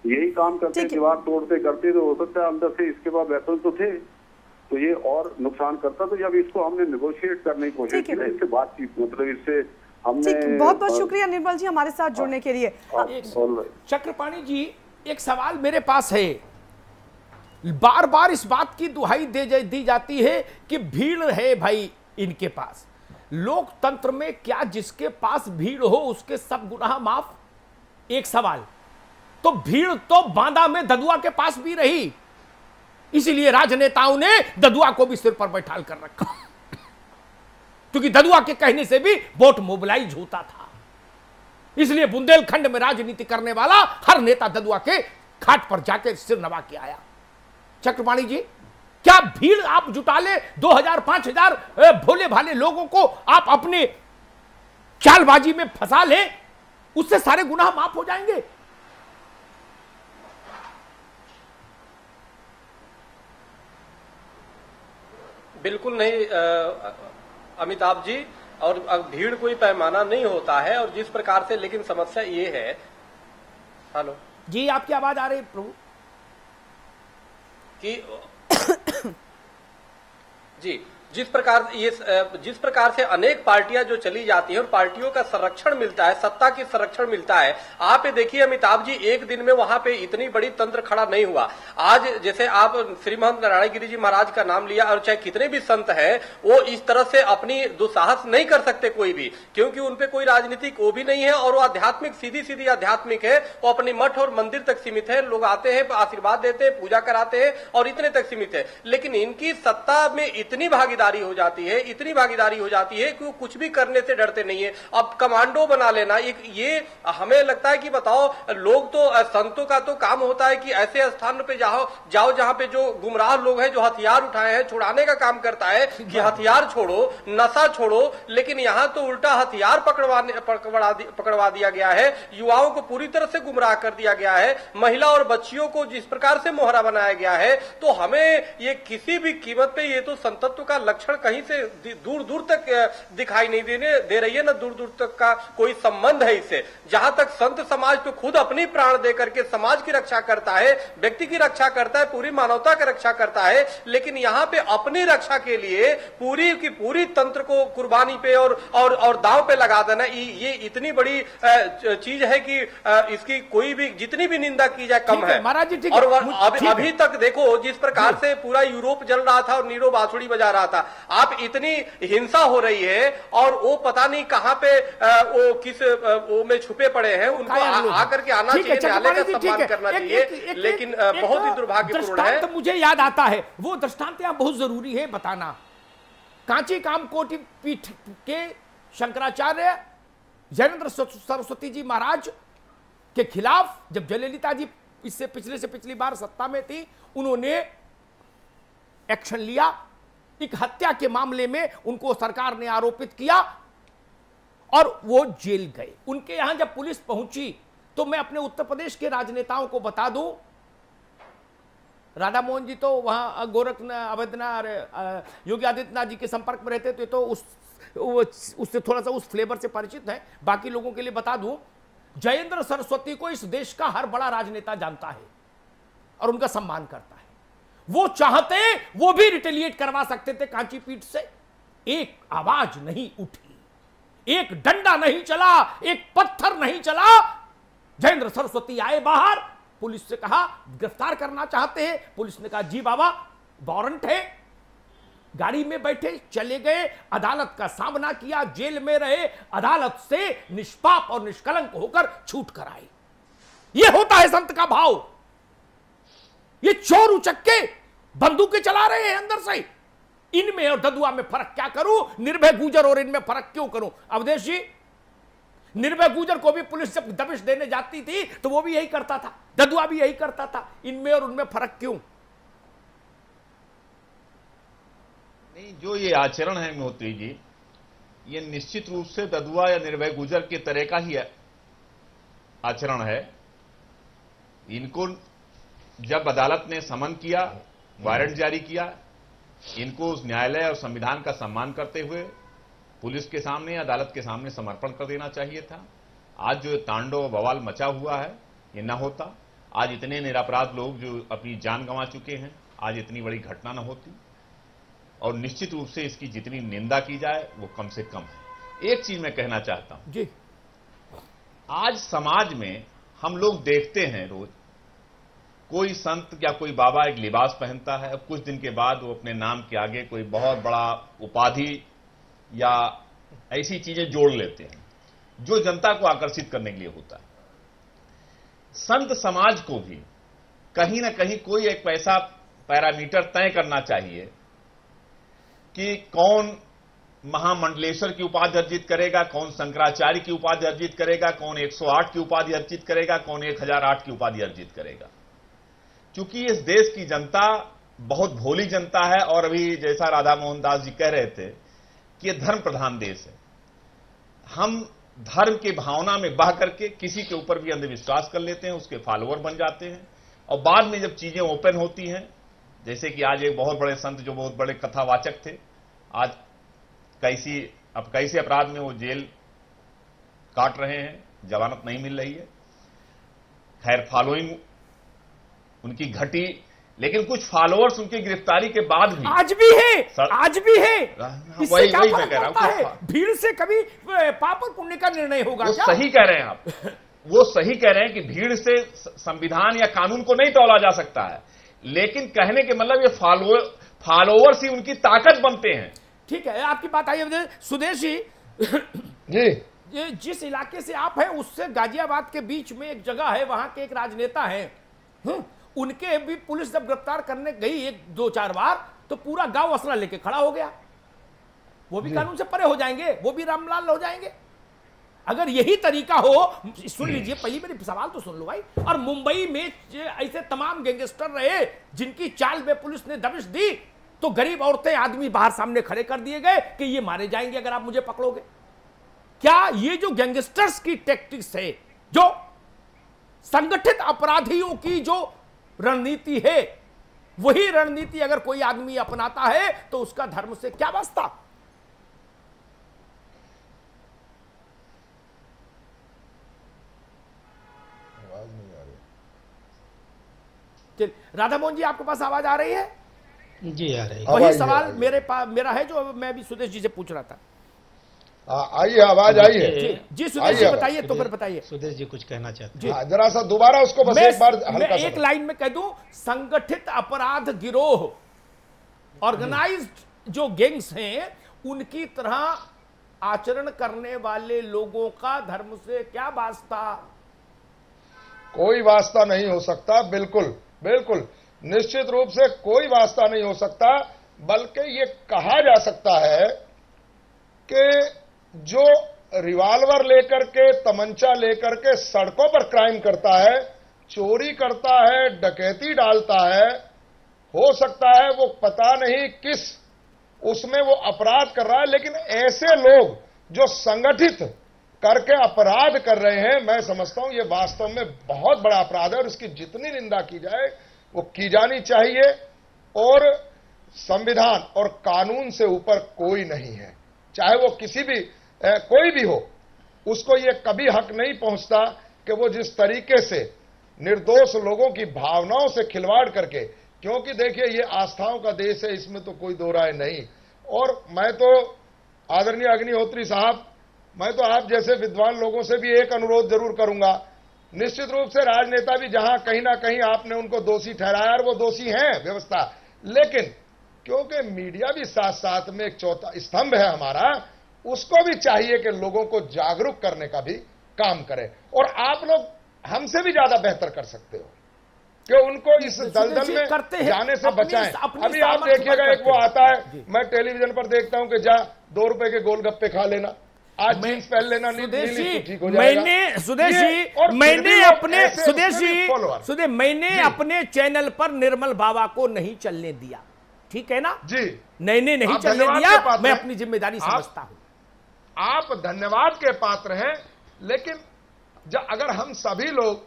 यही काम करते, दीवार तोड़ते करते, तो हो सकता है अंदर से इसके बाद वेपन तो थे, तो ये और नुकसान करता। तो जब इसको हमने नेगोशिएट करने की कोशिश की ना, इससे बातचीत, मतलब इससे हमने। बहुत बहुत शुक्रिया निर्मल जी हमारे साथ जुड़ने के लिए। चक्रपाणी जी, एक सवाल मेरे पास है। बार बार इस बात की दुहाई दी जाती है कि भीड़ है भाई इनके पास। लोकतंत्र में क्या जिसके पास भीड़ हो उसके सब गुनाह माफ? एक सवाल। तो भीड़ तो बांदा में ददुआ के पास भी रही, इसलिए राजनेताओं ने ददुआ को भी सिर पर बैठाल कर रखा, क्योंकि ददुआ के कहने से भी वोट मोबिलाइज होता था। इसलिए बुंदेलखंड में राजनीति करने वाला हर नेता ददुआ के घाट पर जाकर सिर नवा के आया। चक्रपाणी जी, क्या भीड़ आप जुटा ले 2000-5000 भोले भाले लोगों को आप अपने चालबाजी में फंसा ले, उससे सारे गुनाह माफ हो जाएंगे? बिल्कुल नहीं अमिताभ जी, और भीड़ कोई पैमाना नहीं होता है। और जिस प्रकार से, लेकिन समस्या ये है। हेलो जी, आपकी आवाज आ रही है प्रभु कि जी, जिस प्रकार से अनेक पार्टियां जो चली जाती हैं और पार्टियों का संरक्षण मिलता है, सत्ता की संरक्षण मिलता है। आप ये देखिए अमिताभ जी, एक दिन में वहां पे इतनी बड़ी तंत्र खड़ा नहीं हुआ। आज जैसे आप श्री महंत नारायण गिरी जी महाराज का नाम लिया, और चाहे कितने भी संत हैं, वो इस तरह से अपनी दुस्साहस नहीं कर सकते कोई भी, क्योंकि उनपे कोई राजनीतिक वो भी नहीं है और वो आध्यात्मिक, सीधी सीधी आध्यात्मिक है। वो अपने मठ और मंदिर तक सीमित है। लोग आते हैं, आशीर्वाद देते हैं, पूजा कराते हैं और इतने तक सीमित है। लेकिन इनकी सत्ता में इतनी भागीदारी हो जाती है, इतनी भागीदारी हो जाती है कि वो कुछ भी करने से डरते नहीं है। अब कमांडो बना लेना, ये हमें लगता है कि बताओ, लोग तो, संतों का तो काम होता है कि ऐसे स्थान पे जाओ जहां पे जो गुमराह लोग हैं, जो हथियार उठाए हैं, छुड़ाने का काम करता है कि हथियार छोड़ो, नशा छोड़ो। लेकिन यहां तो उल्टा हथियार पकड़वा दिया गया है, युवाओं को पूरी तरह से गुमराह कर दिया गया है, महिला और बच्चियों को जिस प्रकार से मोहरा बनाया गया है। तो हमें ये किसी भी कीमत पे, ये तो संतत्व का लक्षण कहीं से दूर दूर तक दिखाई नहीं दे रही है, न दूर दूर तक का कोई संबंध है इससे। जहां तक संत समाज तो खुद अपनी प्राण दे करके समाज की रक्षा करता है, व्यक्ति की रक्षा करता है, पूरी मानवता की रक्षा करता है, लेकिन यहाँ पे अपनी रक्षा के लिए पूरी की पूरी तंत्र को कुर्बानी पे और दांव पे लगा देना, ये इतनी बड़ी चीज है कि इसकी कोई भी जितनी भी निंदा की जाए कम है। महाराज जी, और अभी तक देखो जिस प्रकार से पूरा यूरोप जल रहा था और नीरो बांसुरी बजा रहा था, आप इतनी हिंसा हो रही है और वो पता नहीं कहां पे वो किस वो में छुपे पड़े हैं, उनको आकर के आना चाहिए, न्यायालय का सम्मान करना चाहिए, लेकिन बहुत ही दुर्भाग्यपूर्ण है। मुझे याद आता है वो दृष्टांत यहाँ बहुत जरूरी है बताना। कांची कामकोटि पीठ के शंकराचार्य जयेंद्र सरस्वती जी महाराज के खिलाफ जब जयललिता जी इससे पिछली बार सत्ता में थी, उन्होंने एक्शन लिया। एक हत्या के मामले में उनको सरकार ने आरोपित किया और वो जेल गए। उनके यहां जब पुलिस पहुंची तो मैं अपने उत्तर प्रदेश के राजनेताओं को बता दूं, राधा मोहन जी तो वहां गोरखनाथ अवैधनाथ योगी आदित्यनाथ जी के संपर्क में रहते थे, तो उससे थोड़ा सा उस फ्लेवर से परिचित है। बाकी लोगों के लिए बता दूं, जयेंद्र सरस्वती को इस देश का हर बड़ा राजनेता जानता है और उनका सम्मान करता है। वो चाहते वो भी रिटेलिएट करवा सकते थे कांची पीठ से। एक आवाज नहीं उठी, एक डंडा नहीं चला, एक पत्थर नहीं चला। जयेंद्र सरस्वती आए बाहर, पुलिस से कहा गिरफ्तार करना चाहते हैं, पुलिस ने कहा जी बाबा वारंट है, गाड़ी में बैठे चले गए, अदालत का सामना किया, जेल में रहे, अदालत से निष्पाप और निष्कलंक होकर छूट कर आए। यह होता है संत का भाव। ये चोर उचक्के बंदूकें चला रहे हैं अंदर से, इनमें और ददुआ में फर्क क्या करूं, निर्भय गुजर और इनमें फर्क क्यों करूं? अवधेश जी, निर्भय गुजर को भी पुलिस जब दबिश देने जाती थी तो वो भी यही करता था, ददुआ भी यही करता था, इनमें और उनमें फर्क क्यों? नहीं, जो ये आचरण है मोहती जी, ये निश्चित रूप से ददुआ या निर्भय गुजर के तरह का ही आचरण है। इनको जब अदालत ने समन किया, वारंट जारी किया, इनको उस न्यायालय और संविधान का सम्मान करते हुए पुलिस के सामने, अदालत के सामने समर्पण कर देना चाहिए था। आज जो तांडव बवाल मचा हुआ है ये न होता, आज इतने निरपराध लोग जो अपनी जान गंवा चुके हैं, आज इतनी बड़ी घटना न होती। और निश्चित रूप से इसकी जितनी निंदा की जाए वो कम से कम है। एक चीज मैं कहना चाहता हूं जी, आज समाज में हम लोग देखते हैं रोज कोई संत या कोई बाबा एक लिबास पहनता है, कुछ दिन के बाद वो अपने नाम के आगे कोई बहुत बड़ा उपाधि या ऐसी चीजें जोड़ लेते हैं जो जनता को आकर्षित करने के लिए होता है। संत समाज को भी कहीं ना कहीं कोई एक पैसा पैरामीटर तय करना चाहिए कि कौन महामंडलेश्वर की उपाधि अर्जित करेगा, कौन शंकराचार्य की उपाधि अर्जित करेगा, कौन 108 की उपाधि अर्जित करेगा, कौन 1008 की उपाधि अर्जित करेगा। क्योंकि इस देश की जनता बहुत भोली जनता है और अभी जैसा राधा मोहन दास जी कह रहे थे कि यह धर्म प्रधान देश है। हम धर्म की भावना में बह करके किसी के ऊपर भी अंधविश्वास कर लेते हैं, उसके फॉलोअर बन जाते हैं और बाद में जब चीजें ओपन होती हैं, जैसे कि आज एक बहुत बड़े संत जो बहुत बड़े कथावाचक थे, आज कैसे अपराध में वो जेल काट रहे हैं, जमानत नहीं मिल रही है। खैर फॉलोइंग उनकी घटी, लेकिन कुछ फॉलोअर्स उनकी गिरफ्तारी के बाद भी आज भी है, आज भी है। वही मैं कह रहा हूं, भीड़ से कभी पाप और पुण्य का निर्णय होगा क्या? सही कह रहे हैं आप, वो सही कह रहे हैं कि भीड़ से संविधान या कानून को नहीं तौला जा सकता है, लेकिन कहने के मतलब ये फॉलोअर्स ही उनकी ताकत बनते हैं। ठीक है, आपकी बात आई है सुदेश जी। ये जिस इलाके से आप हैं उससे गाजियाबाद के बीच में एक जगह है, वहां के एक राजनेता हैं, उनके भी पुलिस जब गिरफ्तार करने गई 1-2-4 बार तो पूरा गांव असला लेके खड़ा हो गया। वो भी कानून से परे हो जाएंगे, वो भी रामलाल हो जाएंगे अगर यही तरीका हो। सुन लीजिए, पहली मेरी सवाल तो सुन लो भाई। और मुंबई में ऐसे तमाम गैंगस्टर रहे जिनकी चाल में पुलिस ने दबिश दी तो गरीब औरतें आदमी बाहर सामने खड़े कर दिए गए कि ये मारे जाएंगे अगर आप मुझे पकड़ोगे। क्या ये जो गैंगस्टर्स की टैक्टिक्स है, जो संगठित अपराधियों की जो रणनीति है, वही रणनीति अगर कोई आदमी अपनाता है तो उसका धर्म से क्या वास्ता। राधा मोहन जी, आपके पास आवाज आ रही है? जी आ रही है। वही सवाल मेरा है जो मैं भी सुदेश जी से पूछ रहा था। आइए, आवाज आई है जी सुदेश जी बताइए, तो फिर बताइए। सुदेश जी कुछ कहना चाहते हैं? जरा सा दोबारा उसको बस एक बार मैं एक लाइन में कह दूं, संगठित अपराध गिरोह, ऑर्गेनाइज्ड जो गैंग्स हैं, उनकी तरह आचरण करने वाले लोगों का धर्म से क्या वास्ता? कोई वास्ता नहीं हो सकता। बिल्कुल बिल्कुल निश्चित रूप से कोई वास्ता नहीं हो सकता। बल्कि ये कहा जा सकता है कि जो रिवॉल्वर लेकर के, तमंचा लेकर के सड़कों पर क्राइम करता है, चोरी करता है, डकैती डालता है, हो सकता है वो पता नहीं किस उसमें वो अपराध कर रहा है, लेकिन ऐसे लोग जो संगठित करके अपराध कर रहे हैं, मैं समझता हूं ये वास्तव में बहुत बड़ा अपराध है और इसकी जितनी निंदा की जाए वो की जानी चाहिए। और संविधान और कानून से ऊपर कोई नहीं है, चाहे वो किसी भी कोई भी हो, उसको ये कभी हक नहीं पहुंचता कि वो जिस तरीके से निर्दोष लोगों की भावनाओं से खिलवाड़ करके, क्योंकि देखिए ये आस्थाओं का देश है, इसमें तो कोई दो राय नहीं। और मैं तो आदरणीय अग्निहोत्री साहब, मैं तो आप जैसे विद्वान लोगों से भी एक अनुरोध जरूर करूंगा। निश्चित रूप से राजनेता भी जहां कहीं ना कहीं आपने उनको दोषी ठहराया और वो दोषी हैं व्यवस्था, लेकिन क्योंकि मीडिया भी साथ साथ में एक चौथा स्तंभ है हमारा, उसको भी चाहिए कि लोगों को जागरूक करने का भी काम करे। और आप लोग हमसे भी ज्यादा बेहतर कर सकते हो कि उनको इस दलदल में जाने से बचाएं। अभी आप देखिएगा, एक वो आता है, मैं टेलीविजन पर देखता हूं कि जा 2 रुपए के गोलगप्पे खा लेना, आज जींस पहन लेना, ठीक हो जाएगा। मैंने अपने चैनल पर निर्मल बाबा को नहीं चलने दिया, ठीक है ना जी? मैंने नहीं चलने दिया, मैं अपनी जिम्मेदारी समझता हूं। आप धन्यवाद के पात्र हैं, लेकिन अगर हम सभी लोग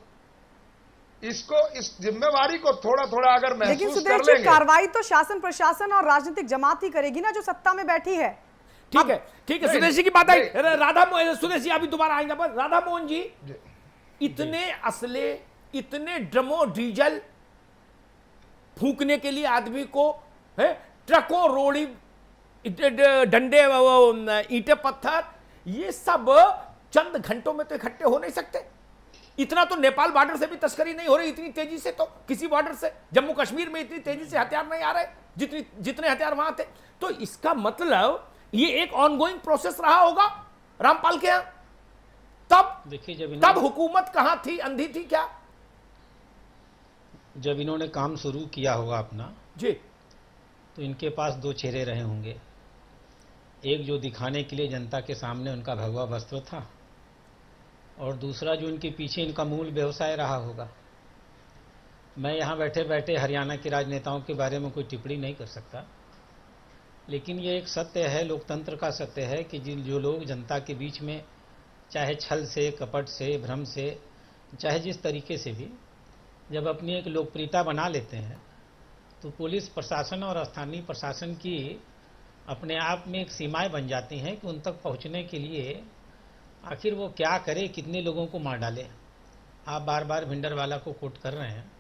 इसको, इस जिम्मेवारी को थोड़ा थोड़ा अगर महसूस कर लेंगे, कार्रवाई तो शासन प्रशासन और राजनीतिक जमात ही करेगी ना, जो सत्ता में बैठी है। ठीक है सुदेश जी की बात आई। सुदेश जी अभी दोबारा आएंगे, पर राधा मोहन जी, इतने असले, इतने ड्रमो डीजल फूंकने के लिए आदमी को है, ट्रकों रोड़ी, डंडे, ईंटे पत्थर, ये सब चंद घंटों में तो इकट्ठे हो नहीं सकते। इतना तो नेपाल बॉर्डर से भी तस्करी नहीं हो रही इतनी तेजी से, तो किसी बॉर्डर से जम्मू कश्मीर में इतनी तेजी से हथियार नहीं आ रहे जितने हथियार वहां थे। तो इसका मतलब ये एक ऑनगोइंग प्रोसेस रहा होगा रामपाल के यहां। तब देखिए, तब हुकूमत कहां थी, अंधी थी क्या? जब इन्होंने काम शुरू किया होगा अपना जी, तो इनके पास 2 चेहरे रहे होंगे। एक जो दिखाने के लिए जनता के सामने उनका भगवा वस्त्र था, और दूसरा जो इनके पीछे इनका मूल व्यवसाय रहा होगा। मैं यहाँ बैठे बैठे हरियाणा के राजनेताओं के बारे में कोई टिप्पणी नहीं कर सकता, लेकिन ये एक सत्य है, लोकतंत्र का सत्य है कि जो लोग जनता के बीच में चाहे छल से, कपट से, भ्रम से, चाहे जिस तरीके से भी, जब अपनी एक लोकप्रियता बना लेते हैं, तो पुलिस प्रशासन और स्थानीय प्रशासन की अपने आप में एक सीमाएं बन जाती हैं कि उन तक पहुंचने के लिए आखिर वो क्या करे, कितने लोगों को मार डाले। आप बार बार भिंडरवाला को कोट कर रहे हैं,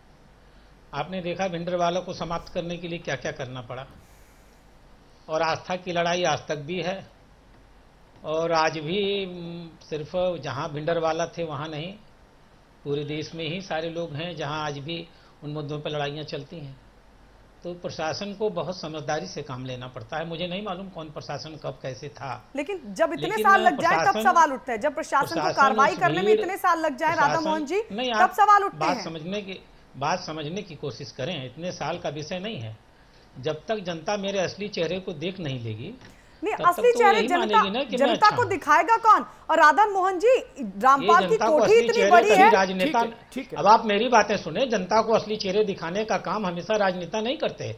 आपने देखा भिंडरवाला को समाप्त करने के लिए क्या क्या करना पड़ा। और आस्था की लड़ाई आज तक भी है, और आज भी सिर्फ जहां भिंडरवाला थे वहां नहीं, पूरे देश में ही सारे लोग हैं जहां आज भी उन मुद्दों पर लड़ाइयां चलती हैं। तो प्रशासन को बहुत समझदारी से काम लेना पड़ता है। मुझे नहीं मालूम कौन प्रशासन कब कैसे था, लेकिन जब इतने साल लग जाए तब सवाल उठते हैं। जब प्रशासन को कार्रवाई करने में इतने साल लग जाए राधा मोहन जी, तब सवाल उठते हैं। बात समझने की कोशिश करें, इतने साल का विषय नहीं है। जब तक जनता मेरे असली चेहरे को देख नहीं लेगी, नहीं, असली चेहरे जनता को दिखाएगा कौन? और राधा मोहन जी, रामपाल की कोठी इतनी बड़ी है, राजनेता। अब आप मेरी बातें सुने, जनता को असली चेहरे दिखाने का काम हमेशा राजनेता नहीं करते।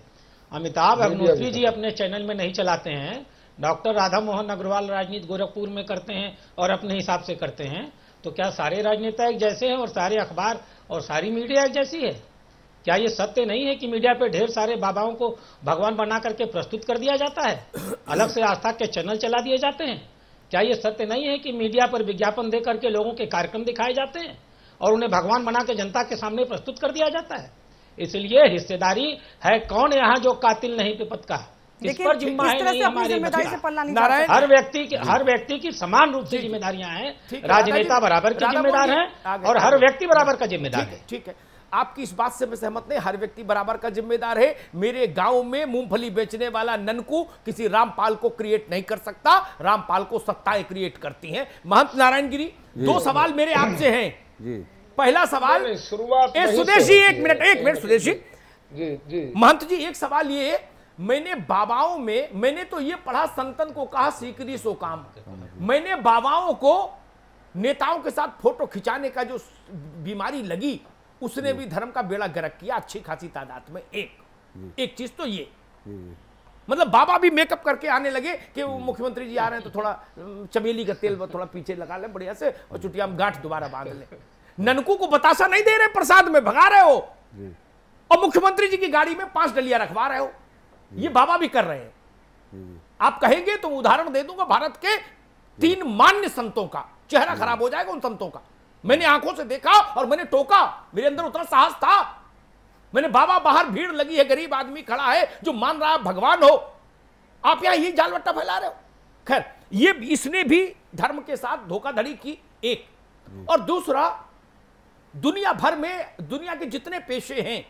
अमिताभ अग्निहोत्री जी अपने चैनल में नहीं चलाते हैं, डॉक्टर राधा मोहन अग्रवाल राजनीति गोरखपुर में करते हैं और अपने हिसाब से करते हैं। तो क्या सारे राजनेता एक जैसे हैं और सारे अखबार और सारी मीडिया एक जैसी है? क्या ये सत्य नहीं है कि मीडिया पे ढेर सारे बाबाओं को भगवान बना करके प्रस्तुत कर दिया जाता है, अलग से आस्था के चैनल चला दिए जाते हैं? क्या ये सत्य नहीं है कि मीडिया पर विज्ञापन दे करके लोगों के कार्यक्रम दिखाए जाते हैं और उन्हें भगवान बना के जनता के सामने प्रस्तुत कर दिया जाता है? इसलिए हिस्सेदारी है कौन यहाँ जो कातिल नहीं पिपत का, इस पर जिम्मा है नहीं हमारी। नारायण, हर व्यक्ति की समान रूप से जिम्मेदारियां हैं, राजनेता बराबर के जिम्मेदार हैं और हर व्यक्ति बराबर का जिम्मेदार है। ठीक है, आपकी इस बात से मैं सहमत नहीं, हर व्यक्ति बराबर का जिम्मेदार है। मेरे गांव में मूंगफली बेचने वाला ननकू किसी रामपाल को क्रिएट नहीं कर सकता, रामपाल को सत्ताएं क्रिएट करती हैं। महंत नारायण गिरी, 2 सवाल मेरे आपसे हैं जी। पहला सवाल, सुदेश जी एक मिनट सुदेश जी, महंत जी एक सवाल ये, मैंने बाबाओं में, मैंने तो ये पढ़ा संतन को कहा सीकरी सो काम, मैंने बाबाओं को नेताओं के साथ फोटो खिंचाने का जो बीमारी लगी उसने भी धर्म का बेड़ा गर्क किया अच्छी खासी तादाद में। एक चीज तो ये, मतलब बाबा भी मेकअप करके आने लगे कि वो मुख्यमंत्री जी आ रहे हैं तो थोड़ा चमेली का तेल थोड़ा पीछे लगा ले बढ़िया से और चुटिया में गांठ दोबारा बांध ले। ननकू को बतासा नहीं दे रहे, प्रसाद में भगा रहे हो और मुख्यमंत्री जी की गाड़ी में 5 डलिया रखवा रहे हो, ये बाबा भी कर रहे हैं। आप कहेंगे तो उदाहरण दे दूंगा, भारत के 3 मान्य संतों का, चेहरा खराब हो जाएगा उन संतों का, मैंने आंखों से देखा और मैंने टोका, मेरे अंदर उतना साहस था। मैंने बाबा बाहर भीड़ लगी है, गरीब आदमी खड़ा है जो मान रहा है भगवान हो, आप यहां ये जालवट्टा फैला रहे हो। खैर, ये इसने भी धर्म के साथ धोखाधड़ी की, एक। और दूसरा, दुनिया भर में दुनिया के जितने पेशे हैं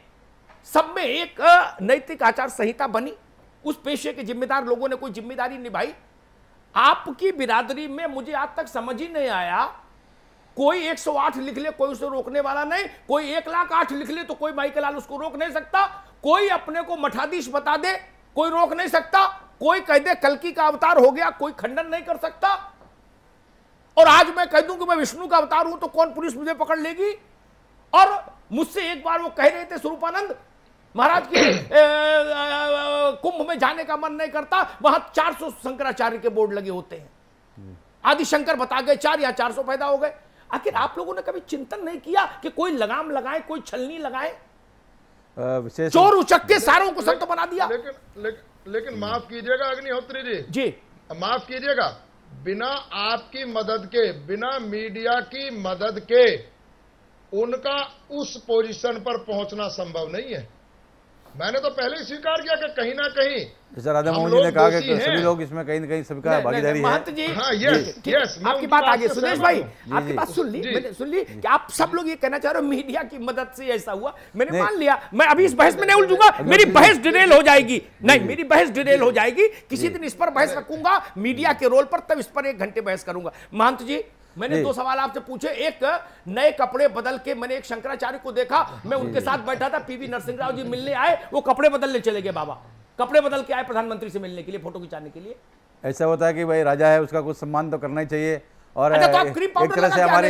सब में एक नैतिक आचार संहिता बनी, उस पेशे के जिम्मेदार लोगों ने कोई जिम्मेदारी निभाई। आपकी बिरादरी में मुझे आज तक समझ ही नहीं आया, कोई 108 लिख ले कोई उसे रोकने वाला नहीं, कोई 1,08,000 लिख ले तो कोई माइकलाल उसको रोक नहीं सकता, कोई अपने को मठाधीश बता दे कोई रोक नहीं सकता, कोई कह दे कल्कि का अवतार हो गया कोई खंडन नहीं कर सकता। और आज मैं कह दूं कि मैं विष्णु का अवतार हूं तो कौन पुलिस मुझे पकड़ लेगी? और मुझसे एक बार वो कह रहे थे स्वरूपानंद महाराज के कुंभ में जाने का मन नहीं करता, वहां 400 शंकराचार्य के बोर्ड लगे होते हैं, आदि शंकर बता गए 4 या 400 पैदा हो गए। आखिर आप लोगों ने कभी चिंतन नहीं किया कि कोई लगाम लगाए, कोई छलनी लगाए? चोर उचक्के सारों को संत बना दिया। लेकिन माफ कीजिएगा अग्निहोत्री जी, माफ कीजिएगा, बिना आपकी मदद के, बिना मीडिया की मदद के उनका उस पोजीशन पर पहुंचना संभव नहीं है। मैंने तो पहले ही स्वीकार किया कि कहीं ना कहीं, जैसा राधा मोहन जी ने कहा कि सभी लोग इसमें कहीं ना कहीं सबका भागीदारी है। जी, हाँ, यस, आपकी बात आगे सुदेश भाई, आपकी बात सुन ली, मैंने सुन ली कि आप सब लोग ये कहना चाह रहे हो मीडिया की मदद से ऐसा हुआ, मैंने मान लिया। मैं अभी इस बहस में नहीं उलझूंगा, मेरी बहस डिटेल हो जाएगी, नहीं मेरी बहस डिटेल हो जाएगी, किसी दिन इस पर बहस रखूंगा मीडिया के रोल पर, तब इस पर 1 घंटे बहस करूंगा। महंत जी, मैंने 2 सवाल आपसे पूछे, एक नए कपड़े बदल के, मैंने एक शंकराचार्य को देखा, मैं उनके साथ बैठा था, पीवी नरसिंह राव जी मिलने आए, वो कपड़े बदलने चले गए, बाबा कपड़े बदल के आए प्रधानमंत्री से मिलने के लिए, फोटो खिंचाने के लिए। ऐसा होता है कि भाई राजा है, उसका कुछ सम्मान तो करना ही चाहिए, और तो एक तरह से हमारी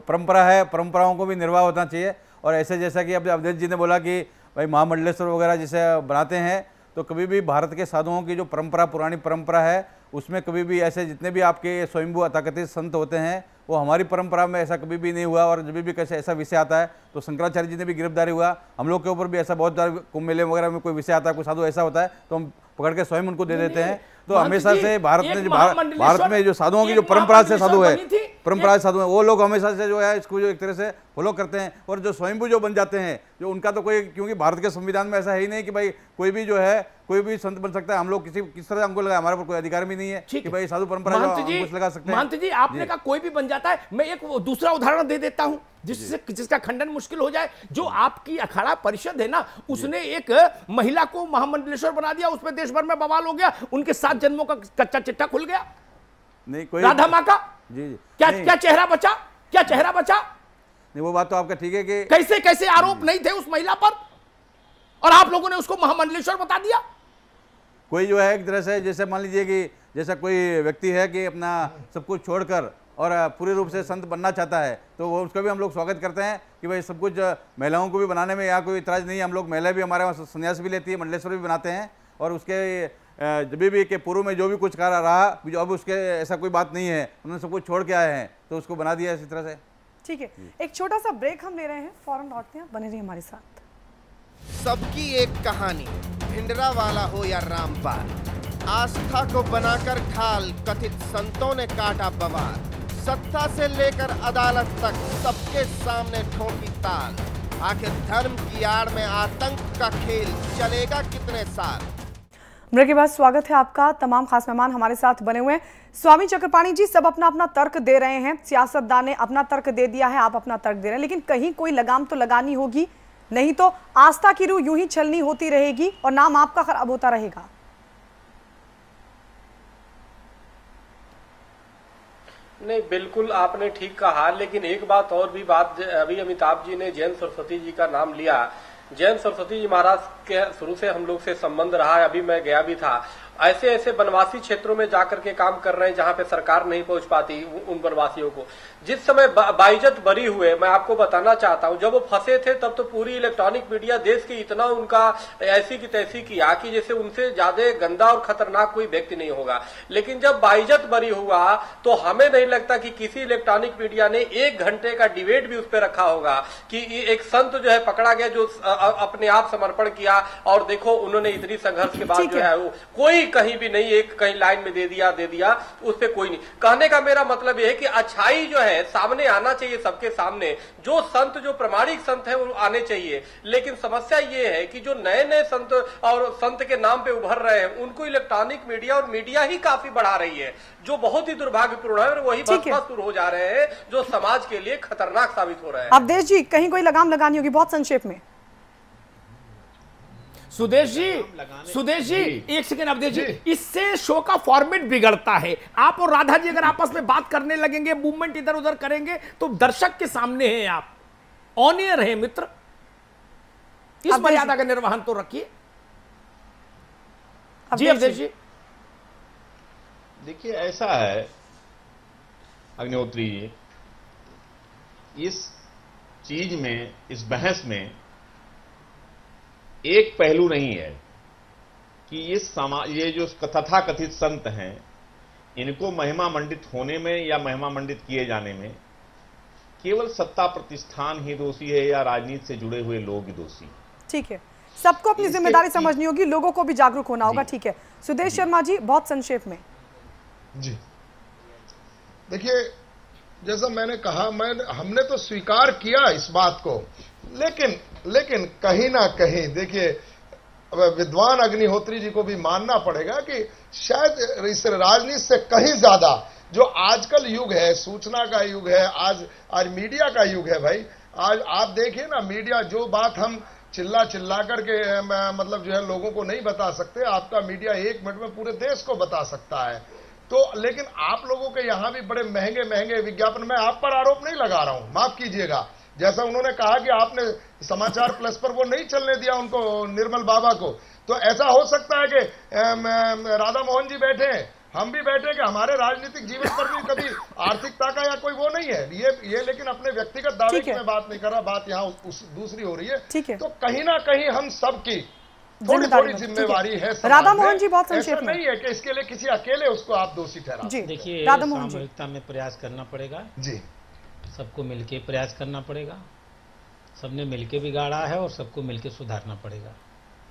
परंपरा है, परंपराओं को भी निर्वाह होना चाहिए। और ऐसे जैसा कि अब अवधेश जी ने बोला कि भाई महामंडलेश्वर वगैरह जिसे बनाते हैं, तो कभी भी भारत के साधुओं की जो परंपरा, पुरानी परंपरा है, उसमें कभी भी ऐसे जितने भी आपके स्वयंभू अतर्कथित संत होते हैं, वो हमारी परंपरा में ऐसा कभी भी नहीं हुआ। और जब भी कैसे ऐसा विषय आता है तो शंकराचार्य जी ने भी गिरफ्तारी हुआ, हम लोग के ऊपर भी ऐसा बहुत सारे कुंभ मेले वगैरह में कोई विषय आता है, कोई साधु ऐसा होता है तो हम पकड़ के स्वयं उनको दे देते हैं। तो हमेशा से भारत में जो भारत में जो साधुओं की जो परंपरा से साधु है, परंपरा से साधु है, वो लोग हमेशा से जो है इसको जो एक तरह से फॉलो करते हैं। और जो स्वयंभू जो बन जाते हैं, जो उनका तो कोई, क्योंकि भारत के संविधान में ऐसा है ही नहीं कि भाई कोई भी जो है कोई भी संत बन सकता है। हम लोग किस तरह अंकुश लगाए, हमारे पर कोई अधिकार भी नहीं है कि भाई साधु परंपरा अंकुश लगा सकते हैं। महंत जी, आपने कहा कोई भी बन जाता है, मैं एक दूसरा उदाहरण दे देता हूं जिसका खंडन मुश्किल हो जाए। जो आपकी अखाड़ा परिषद है ना, उसने एक महिला को महामंडलेश्वर बना दिया, उसमें देश भर में बवाल हो गया, उनके 7 जन्मों का कच्चा चिट्ठा खुल गया। नहीं कोई राधा माँ का जी क्या चेहरा बचा, क्या चेहरा बचा? नहीं, वो बात तो आपका ठीक है कि कैसे कैसे आरोप नहीं थे उस महिला पर, और आप लोगों ने उसको महामंडलेश्वर बता दिया। कोई जो है एक तरह से, जैसे मान लीजिए कि जैसा कोई व्यक्ति है कि अपना सब कुछ छोड़कर और पूरे रूप से संत बनना चाहता है, तो वो उसका भी हम लोग स्वागत करते हैं कि भाई सब कुछ महिलाओं को भी बनाने में यहाँ कोई इतराज नहीं है। हम लोग महिला भी, हमारे वहाँ संन्यास भी लेती है, मंडलेश्वर भी बनाते हैं, और उसके जब भी के पूर्व में जो भी कुछ कार्य रहा, जो अब उसके ऐसा कोई बात नहीं है, उन्होंने सब कुछ छोड़ के आए हैं तो उसको बना दिया इसी तरह से। ठीक है, एक छोटा सा ब्रेक हम ले रहे हैं, फौरन लौटते हैं, बने रहिए हमारे साथ। सबकी एक कहानी, भिंडरावाला हो या रामपाल, आस्था को बनाकर ढाल कथित संतों ने काटा बवाल। सत्ता से लेकर अदालत तक सबके सामने ठोकी ताल। आखिर धर्म की आड़ में आतंक का खेल चलेगा कितने साल। ब्रेक के बाद स्वागत है आपका। तमाम खास मेहमान हमारे साथ बने हुए हैं। स्वामी चक्रपाणी जी, सब अपना अपना तर्क दे रहे हैं। सियासतदान ने अपना तर्क दे दिया है, आप अपना तर्क दे रहे हैं, लेकिन कहीं कोई लगाम तो लगानी होगी, नहीं तो आस्था की रूह यूं ही छलनी होती रहेगी और नाम आपका खराब होता रहेगा। नहीं, बिल्कुल आपने ठीक कहा, लेकिन एक बात और भी बात, अभी अमिताभ जी ने जैन सरस्वती जी का नाम लिया। जैन सरस्वती जी महाराज के शुरू से हम लोग से संबंध रहा है, अभी मैं गया भी था। ऐसे ऐसे वनवासी क्षेत्रों में जाकर के काम कर रहे हैं जहां पे सरकार नहीं पहुंच पाती उन वनवासियों को। जिस समय बाइज्जत बरी हुए, मैं आपको बताना चाहता हूं, जब वो फंसे थे तब तो पूरी इलेक्ट्रॉनिक मीडिया देश की इतना उनका ऐसी की तैसी किया कि जैसे उनसे ज्यादा गंदा और खतरनाक कोई व्यक्ति नहीं होगा। लेकिन जब बाइज्जत बरी हुआ तो हमें नहीं लगता कि किसी इलेक्ट्रॉनिक मीडिया ने 1 घंटे का डिबेट भी उस पर रखा होगा कि एक संत जो है पकड़ा गया जो अपने आप समर्पण किया, और देखो उन्होंने इतनी संघर्ष के बाद जो है वो कोई कहीं भी नहीं, एक कहीं लाइन में दे दिया, उस पर कोई नहीं। कहने का मेरा मतलब यह है कि अच्छाई जो है सामने आना चाहिए सबके सामने। जो संत, जो प्रमाणिक संत है वो आने चाहिए। लेकिन समस्या ये है कि जो नए नए संत और संत के नाम पे उभर रहे हैं उनको इलेक्ट्रॉनिक मीडिया और मीडिया ही काफी बढ़ा रही है, जो बहुत ही दुर्भाग्यपूर्ण है। और वही भस्मासुर हो जा रहे हैं जो समाज के लिए खतरनाक साबित हो रहे हैं। अवधेश जी, कहीं कोई लगाम लगानी होगी, बहुत संक्षेप में। सुदेश जी एक सेकेंड। अवधेश जी, इससे शो का फॉर्मेट बिगड़ता है। आप और राधा जी अगर आपस में बात करने लगेंगे, मूवमेंट इधर उधर करेंगे, तो दर्शक के सामने हैं आप, ऑन एयर है मित्र, इस मर्यादा का निर्वहन तो रखिए। जी अवधेश जी। देखिए, ऐसा है अग्निहोत्री जी, इस चीज में, इस बहस में एक पहलू नहीं है कि ये जो तथाकथित संत हैं, इनको महिमा मंडित होने में या महिमा मंडित किए जाने में केवल सत्ता प्रतिष्ठान ही दोषी है या राजनीति से जुड़े हुए लोग ही दोषी। ठीक है, सबको अपनी जिम्मेदारी समझनी होगी, लोगों को भी जागरूक होना होगा। ठीक है, सुदेश शर्मा जी, बहुत संक्षेप में। जी देखिए, जैसा मैंने कहा, हमने तो स्वीकार किया इस बात को, लेकिन कहीं ना कहीं देखिए, विद्वान अग्निहोत्री जी को भी मानना पड़ेगा कि शायद इस राजनीति से कहीं ज्यादा जो आजकल युग है, सूचना का युग है, आज मीडिया का युग है भाई। आज आप देखिए ना, मीडिया जो बात हम चिल्ला करके मतलब जो है लोगों को नहीं बता सकते, आपका मीडिया 1 मिनट में पूरे देश को बता सकता है। तो लेकिन आप लोगों के यहां भी बड़े महंगे महंगे विज्ञापन, मैं आप पर आरोप नहीं लगा रहा हूं, माफ कीजिएगा, जैसा उन्होंने कहा कि आपने समाचार प्लस पर वो नहीं चलने दिया उनको, निर्मल बाबा को, तो ऐसा हो सकता है कि राधा मोहन जी बैठे हैं, हम भी बैठे, कि हमारे राजनीतिक जीवन पर भी कभी आर्थिकता का या कोई वो नहीं है ये लेकिन अपने व्यक्तिगत दावे की मैं बात नहीं कर रहा, बात यहाँ दूसरी हो रही है। तो कहीं ना कहीं हम सबकी थोड़ी जिम्मेवारी है। राधा मोहन जी, बहुत संक्षेप में। नहीं है कि इसके लिए किसी अकेले उसको आप दोषी ठहरा। देखिए, सामूहिकता में प्रयास करना पड़ेगा जी, सबको मिलके प्रयास करना पड़ेगा, सबने मिलके बिगाड़ा है और सबको मिलके सुधारना पड़ेगा।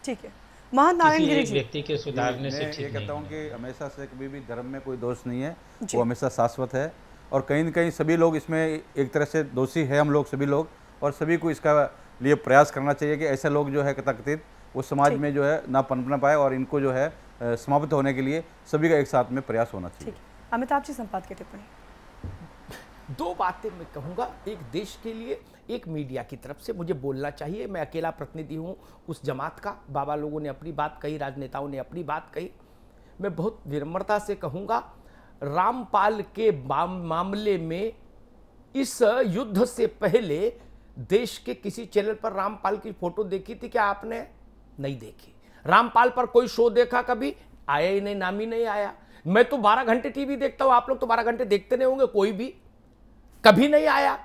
ठीक है, महंत नारायण गिरी जी। व्यक्ति के सुधारने से ठीक कहता हूँ कि हमेशा से कभी भी धर्म में कोई दोष नहीं है, वो हमेशा शाश्वत है, और कहीं न कहीं सभी लोग इसमें एक तरह से दोषी है, हम लोग सभी लोग, और सभी को इसका लिए प्रयास करना चाहिए कि ऐसे लोग जो है तथाकथित वो समाज में जो है ना पनपना पाए, और इनको जो है समाप्त होने के लिए सभी का एक साथ में प्रयास होना चाहिए। अमिताभ जी, संपादकीय टिप्पणी। 2 बातें मैं कहूँगा। एक देश के लिए, एक मीडिया की तरफ से मुझे बोलना चाहिए। मैं अकेला प्रतिनिधि हूँ उस जमात का। बाबा लोगों ने अपनी बात कही, राजनेताओं ने अपनी बात कही। मैं बहुत विनम्रता से कहूँगा, रामपाल के मामले में इस युद्ध से पहले देश के किसी चैनल पर रामपाल की फोटो देखी थी क्या आपने? नहीं देखी। रामपाल पर कोई शो देखा कभी? आया ही नहीं, नाम ही नहीं आया। मैं तो 12 घंटे टीवी देखता हूं, आप लोग तो 12 घंटे देखते नहीं होंगे, कोई भी कभी नहीं आया।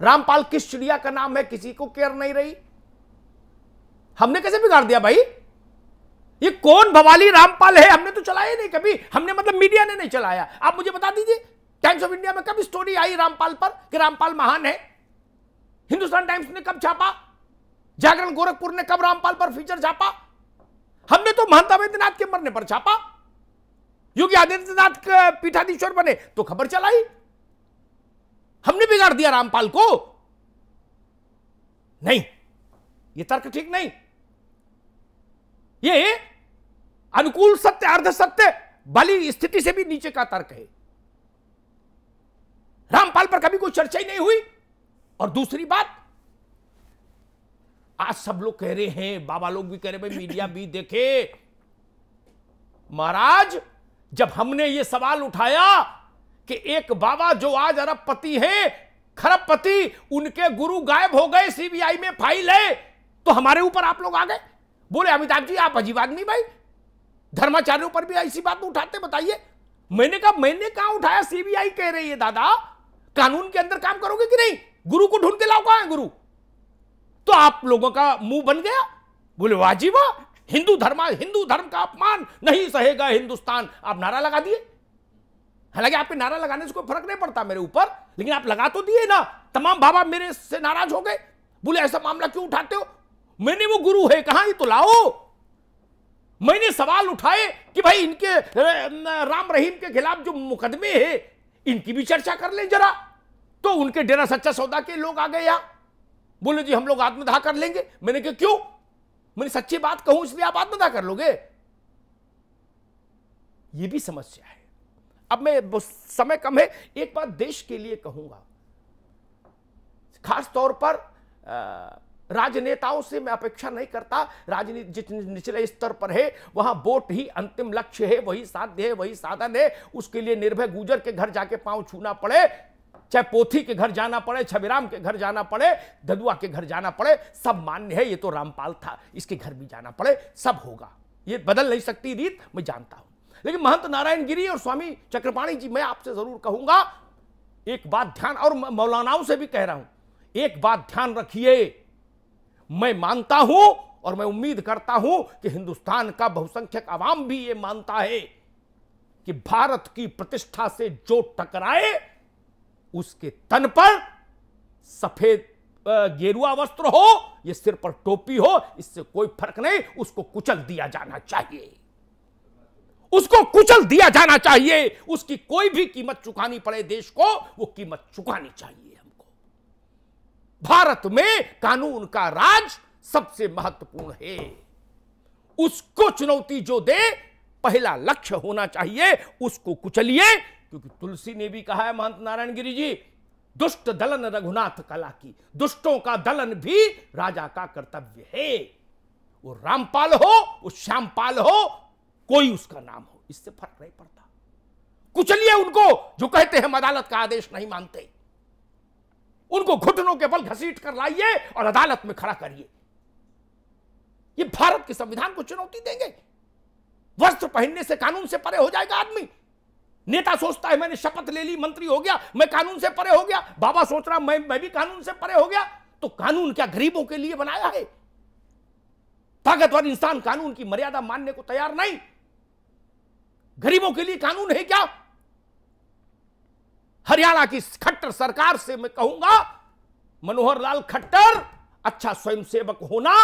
रामपाल किस चिड़िया का नाम है, किसी को केयर नहीं रही। हमने कैसे बिगाड़ दिया भाई? ये कौन भवाली रामपाल है? हमने तो चलाया नहीं कभी, हमने मतलब मीडिया ने नहीं चलाया। आप मुझे बता दीजिए, टाइम्स ऑफ इंडिया में कब स्टोरी आई रामपाल पर कि रामपाल महान है? हिंदुस्तान टाइम्स ने कब छापा? जागरण गोरखपुर ने कब रामपाल पर फीचर छापा? हमने तो महंत अवैधनाथ के मरने पर छापा। योगी आदित्यनाथ के पीठाधीश्वर बने तो खबर चलाई। हमने बिगाड़ दिया रामपाल को? नहीं, यह तर्क ठीक नहीं। ये अनुकूल सत्य, अर्ध सत्य वाली स्थिति से भी नीचे का तर्क है। रामपाल पर कभी कोई चर्चा ही नहीं हुई। और दूसरी बात, आज सब लोग कह रहे हैं, बाबा लोग भी कह रहे, भाई मीडिया भी देखे। महाराज, जब हमने ये सवाल उठाया कि एक बाबा जो आज अरबपति हैं, खरबपति, उनके गुरु गायब हो गए, सीबीआई में फाइल है, तो हमारे ऊपर आप लोग आ गए। बोले अमिताभ जी आप अजीब आदमी भाई, धर्माचार्यों पर भी ऐसी बात उठाते, बताइए। मैंने कहा मैंने कहां उठाया? सीबीआई कह रही है दादा, कानून के अंदर काम करोगे कि नहीं? गुरु को ढूंढ के लाओ, कहां है गुरु? तो आप लोगों का मुंह बन गया। बोले वाजी वाह, हिंदू धर्म का अपमान नहीं सहेगा हिंदुस्तान। आप नारा लगा दिए। हालांकि आपके नारा लगाने से कोई फर्क नहीं पड़ता मेरे ऊपर, लेकिन आप लगा तो दिए ना। तमाम बाबा मेरे से नाराज हो गए, बोले ऐसा मामला क्यों उठाते हो? मैंने वो गुरु है कहां, ये तो लाओ। मैंने सवाल उठाए कि भाई इनके राम रहीम के खिलाफ जो मुकदमे हैं, इनकी भी चर्चा कर ले जरा। तो उनके डेरा सच्चा सौदा के लोग आ गए यहां, बोले जी हम लोग आत्मदाह कर लेंगे। मैंने कहा क्यों? मैंने सच्ची बात कहूं इसलिए आप आत्मदाह कर लोगे? यह भी समस्या है। अब मैं, समय कम है, एक बात देश के लिए कहूंगा, खास तौर पर राजनेताओं से मैं अपेक्षा नहीं करता। राजनीति जिस निचले स्तर पर है वहां वोट ही अंतिम लक्ष्य है, वही साध्य है, वही साधन है। उसके लिए निर्भय गुजर के घर जाके पांव छूना पड़े, चाहे पोथी के घर जाना पड़े, छबिराम के घर जाना पड़े, ददुआ के घर जाना पड़े, सब मान्य है। ये तो रामपाल था, इसके घर भी जाना पड़े, सब होगा। ये बदल नहीं सकती रीत, मैं जानता हूं। लेकिन महंत नारायण गिरी और स्वामी चक्रपाणी जी, मैं आपसे जरूर कहूंगा एक बात ध्यान, और मौलानाओं से भी कह रहा हूं, एक बात ध्यान रखिए। मैं मानता हूं और मैं उम्मीद करता हूं कि हिंदुस्तान का बहुसंख्यक आवाम भी ये मानता है कि भारत की प्रतिष्ठा से जो टकराए उसके तन पर सफेद गेरुआ वस्त्र हो, ये सिर पर टोपी हो, इससे कोई फर्क नहीं, उसको कुचल दिया जाना चाहिए। उसको कुचल दिया जाना चाहिए। उसकी कोई भी कीमत चुकानी पड़े देश को, वो कीमत चुकानी चाहिए हमको। भारत में कानून का राज सबसे महत्वपूर्ण है। उसको चुनौती जो दे, पहला लक्ष्य होना चाहिए उसको कुचलिए। क्योंकि तुलसी ने भी कहा है, महंत नारायण गिरी जी, दुष्ट दलन रघुनाथ कला की, दुष्टों का दलन भी राजा का कर्तव्य है। वो रामपाल हो, वो श्यामपाल हो, कोई उसका नाम हो, इससे फर्क नहीं पड़ता। कुचलिए उनको जो कहते हैं हम अदालत का आदेश नहीं मानते। उनको घुटनों के बल घसीट कर लाइए और अदालत में खड़ा करिए। ये भारत के संविधान को चुनौती देंगे। वस्त्र पहनने से कानून से परे हो जाएगा आदमी। नेता सोचता है मैंने शपथ ले ली, मंत्री हो गया, मैं कानून से परे हो गया। बाबा सोच रहा मैं भी कानून से परे हो गया। तो कानून क्या गरीबों के लिए बनाया है? ताकतवर इंसान कानून की मर्यादा मानने को तैयार नहीं। गरीबों के लिए कानून है क्या? हरियाणा की खट्टर सरकार से मैं कहूंगा, मनोहर लाल खट्टर, अच्छा स्वयंसेवक होना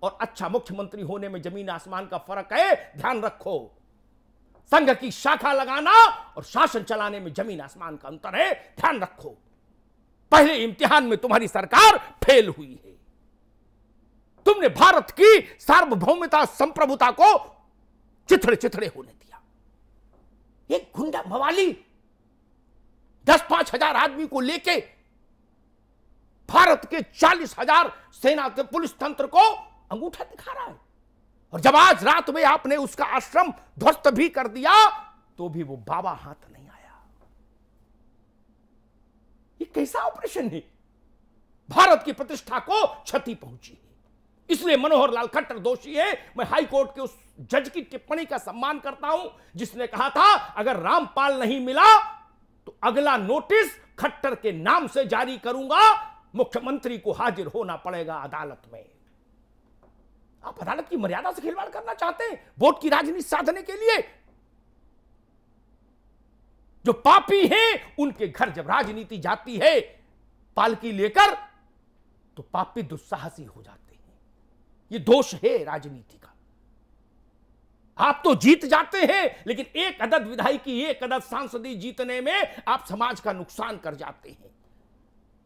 और अच्छा मुख्यमंत्री होने में जमीन आसमान का फर्क है, ध्यान रखो। संघ की शाखा लगाना और शासन चलाने में जमीन आसमान का अंतर है, ध्यान रखो। पहले इम्तिहान में तुम्हारी सरकार फेल हुई है। तुमने भारत की सार्वभौमिकता, संप्रभुता को चिथड़े चिथड़े होने दिया। एक गुंडा मवाली 10-5 हजार आदमी को लेके भारत के 40,000 सेना के पुलिस तंत्र को अंगूठा दिखा रहा है। और जब आज रात में आपने उसका आश्रम ध्वस्त भी कर दिया तो भी वो बाबा हाथ नहीं आया। ये कैसा ऑपरेशन है? भारत की प्रतिष्ठा को क्षति पहुंची है। इसलिए मनोहर लाल खट्टर दोषी है। मैं हाई कोर्ट के उस जज की टिप्पणी का सम्मान करता हूं जिसने कहा था अगर रामपाल नहीं मिला तो अगला नोटिस खट्टर के नाम से जारी करूंगा, मुख्यमंत्री को हाजिर होना पड़ेगा अदालत में। आप अदालत की मर्यादा से खिलवाड़ करना चाहते हैं वोट की राजनीति साधने के लिए। जो पापी हैं उनके घर जब राजनीति जाती है पालकी लेकर तो पापी दुस्साहसी हो जाते हैं। ये दोष है राजनीति का। आप तो जीत जाते हैं, लेकिन एक अदद विधायकी, एक अदद सांसदी जीतने में आप समाज का नुकसान कर जाते हैं।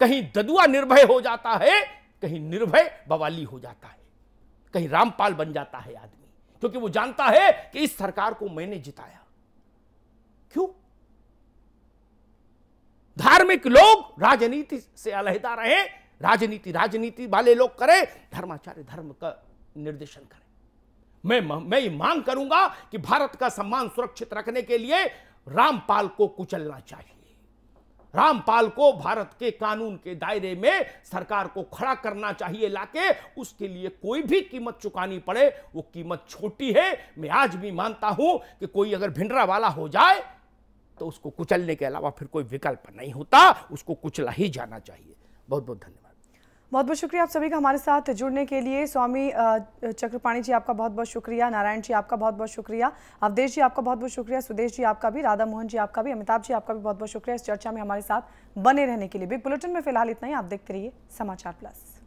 कहीं ददुआ निर्भय हो जाता है, कहीं निर्भय बवाली हो जाता है, कहीं रामपाल बन जाता है आदमी, क्योंकि वो जानता है कि इस सरकार को मैंने जिताया। क्यों? धार्मिक लोग राजनीति से अलहदा रहे, राजनीति वाले लोग करें, धर्माचार्य धर्म का निर्देशन करें। मैं ये मांग करूंगा कि भारत का सम्मान सुरक्षित रखने के लिए रामपाल को कुचलना चाहिए। रामपाल को भारत के कानून के दायरे में सरकार को खड़ा करना चाहिए लाके। उसके लिए कोई भी कीमत चुकानी पड़े, वो कीमत छोटी है। मैं आज भी मानता हूं कि कोई अगर भिंडरावाला हो जाए तो उसको कुचलने के अलावा फिर कोई विकल्प नहीं होता, उसको कुचला ही जाना चाहिए। बहुत बहुत धन्यवाद। बहुत बहुत शुक्रिया आप सभी का हमारे साथ जुड़ने के लिए। स्वामी चक्रपाणी जी आपका बहुत बहुत शुक्रिया, नारायण जी आपका बहुत बहुत शुक्रिया, अवधेश जी आपका बहुत बहुत शुक्रिया, सुदेश जी आपका भी, राधा मोहन जी आपका भी, अमिताभ जी आपका भी बहुत बहुत शुक्रिया इस चर्चा में हमारे साथ बने रहने के लिए। बिग बुलेटिन में फिलहाल इतना ही। आप देखते रहिए समाचार प्लस।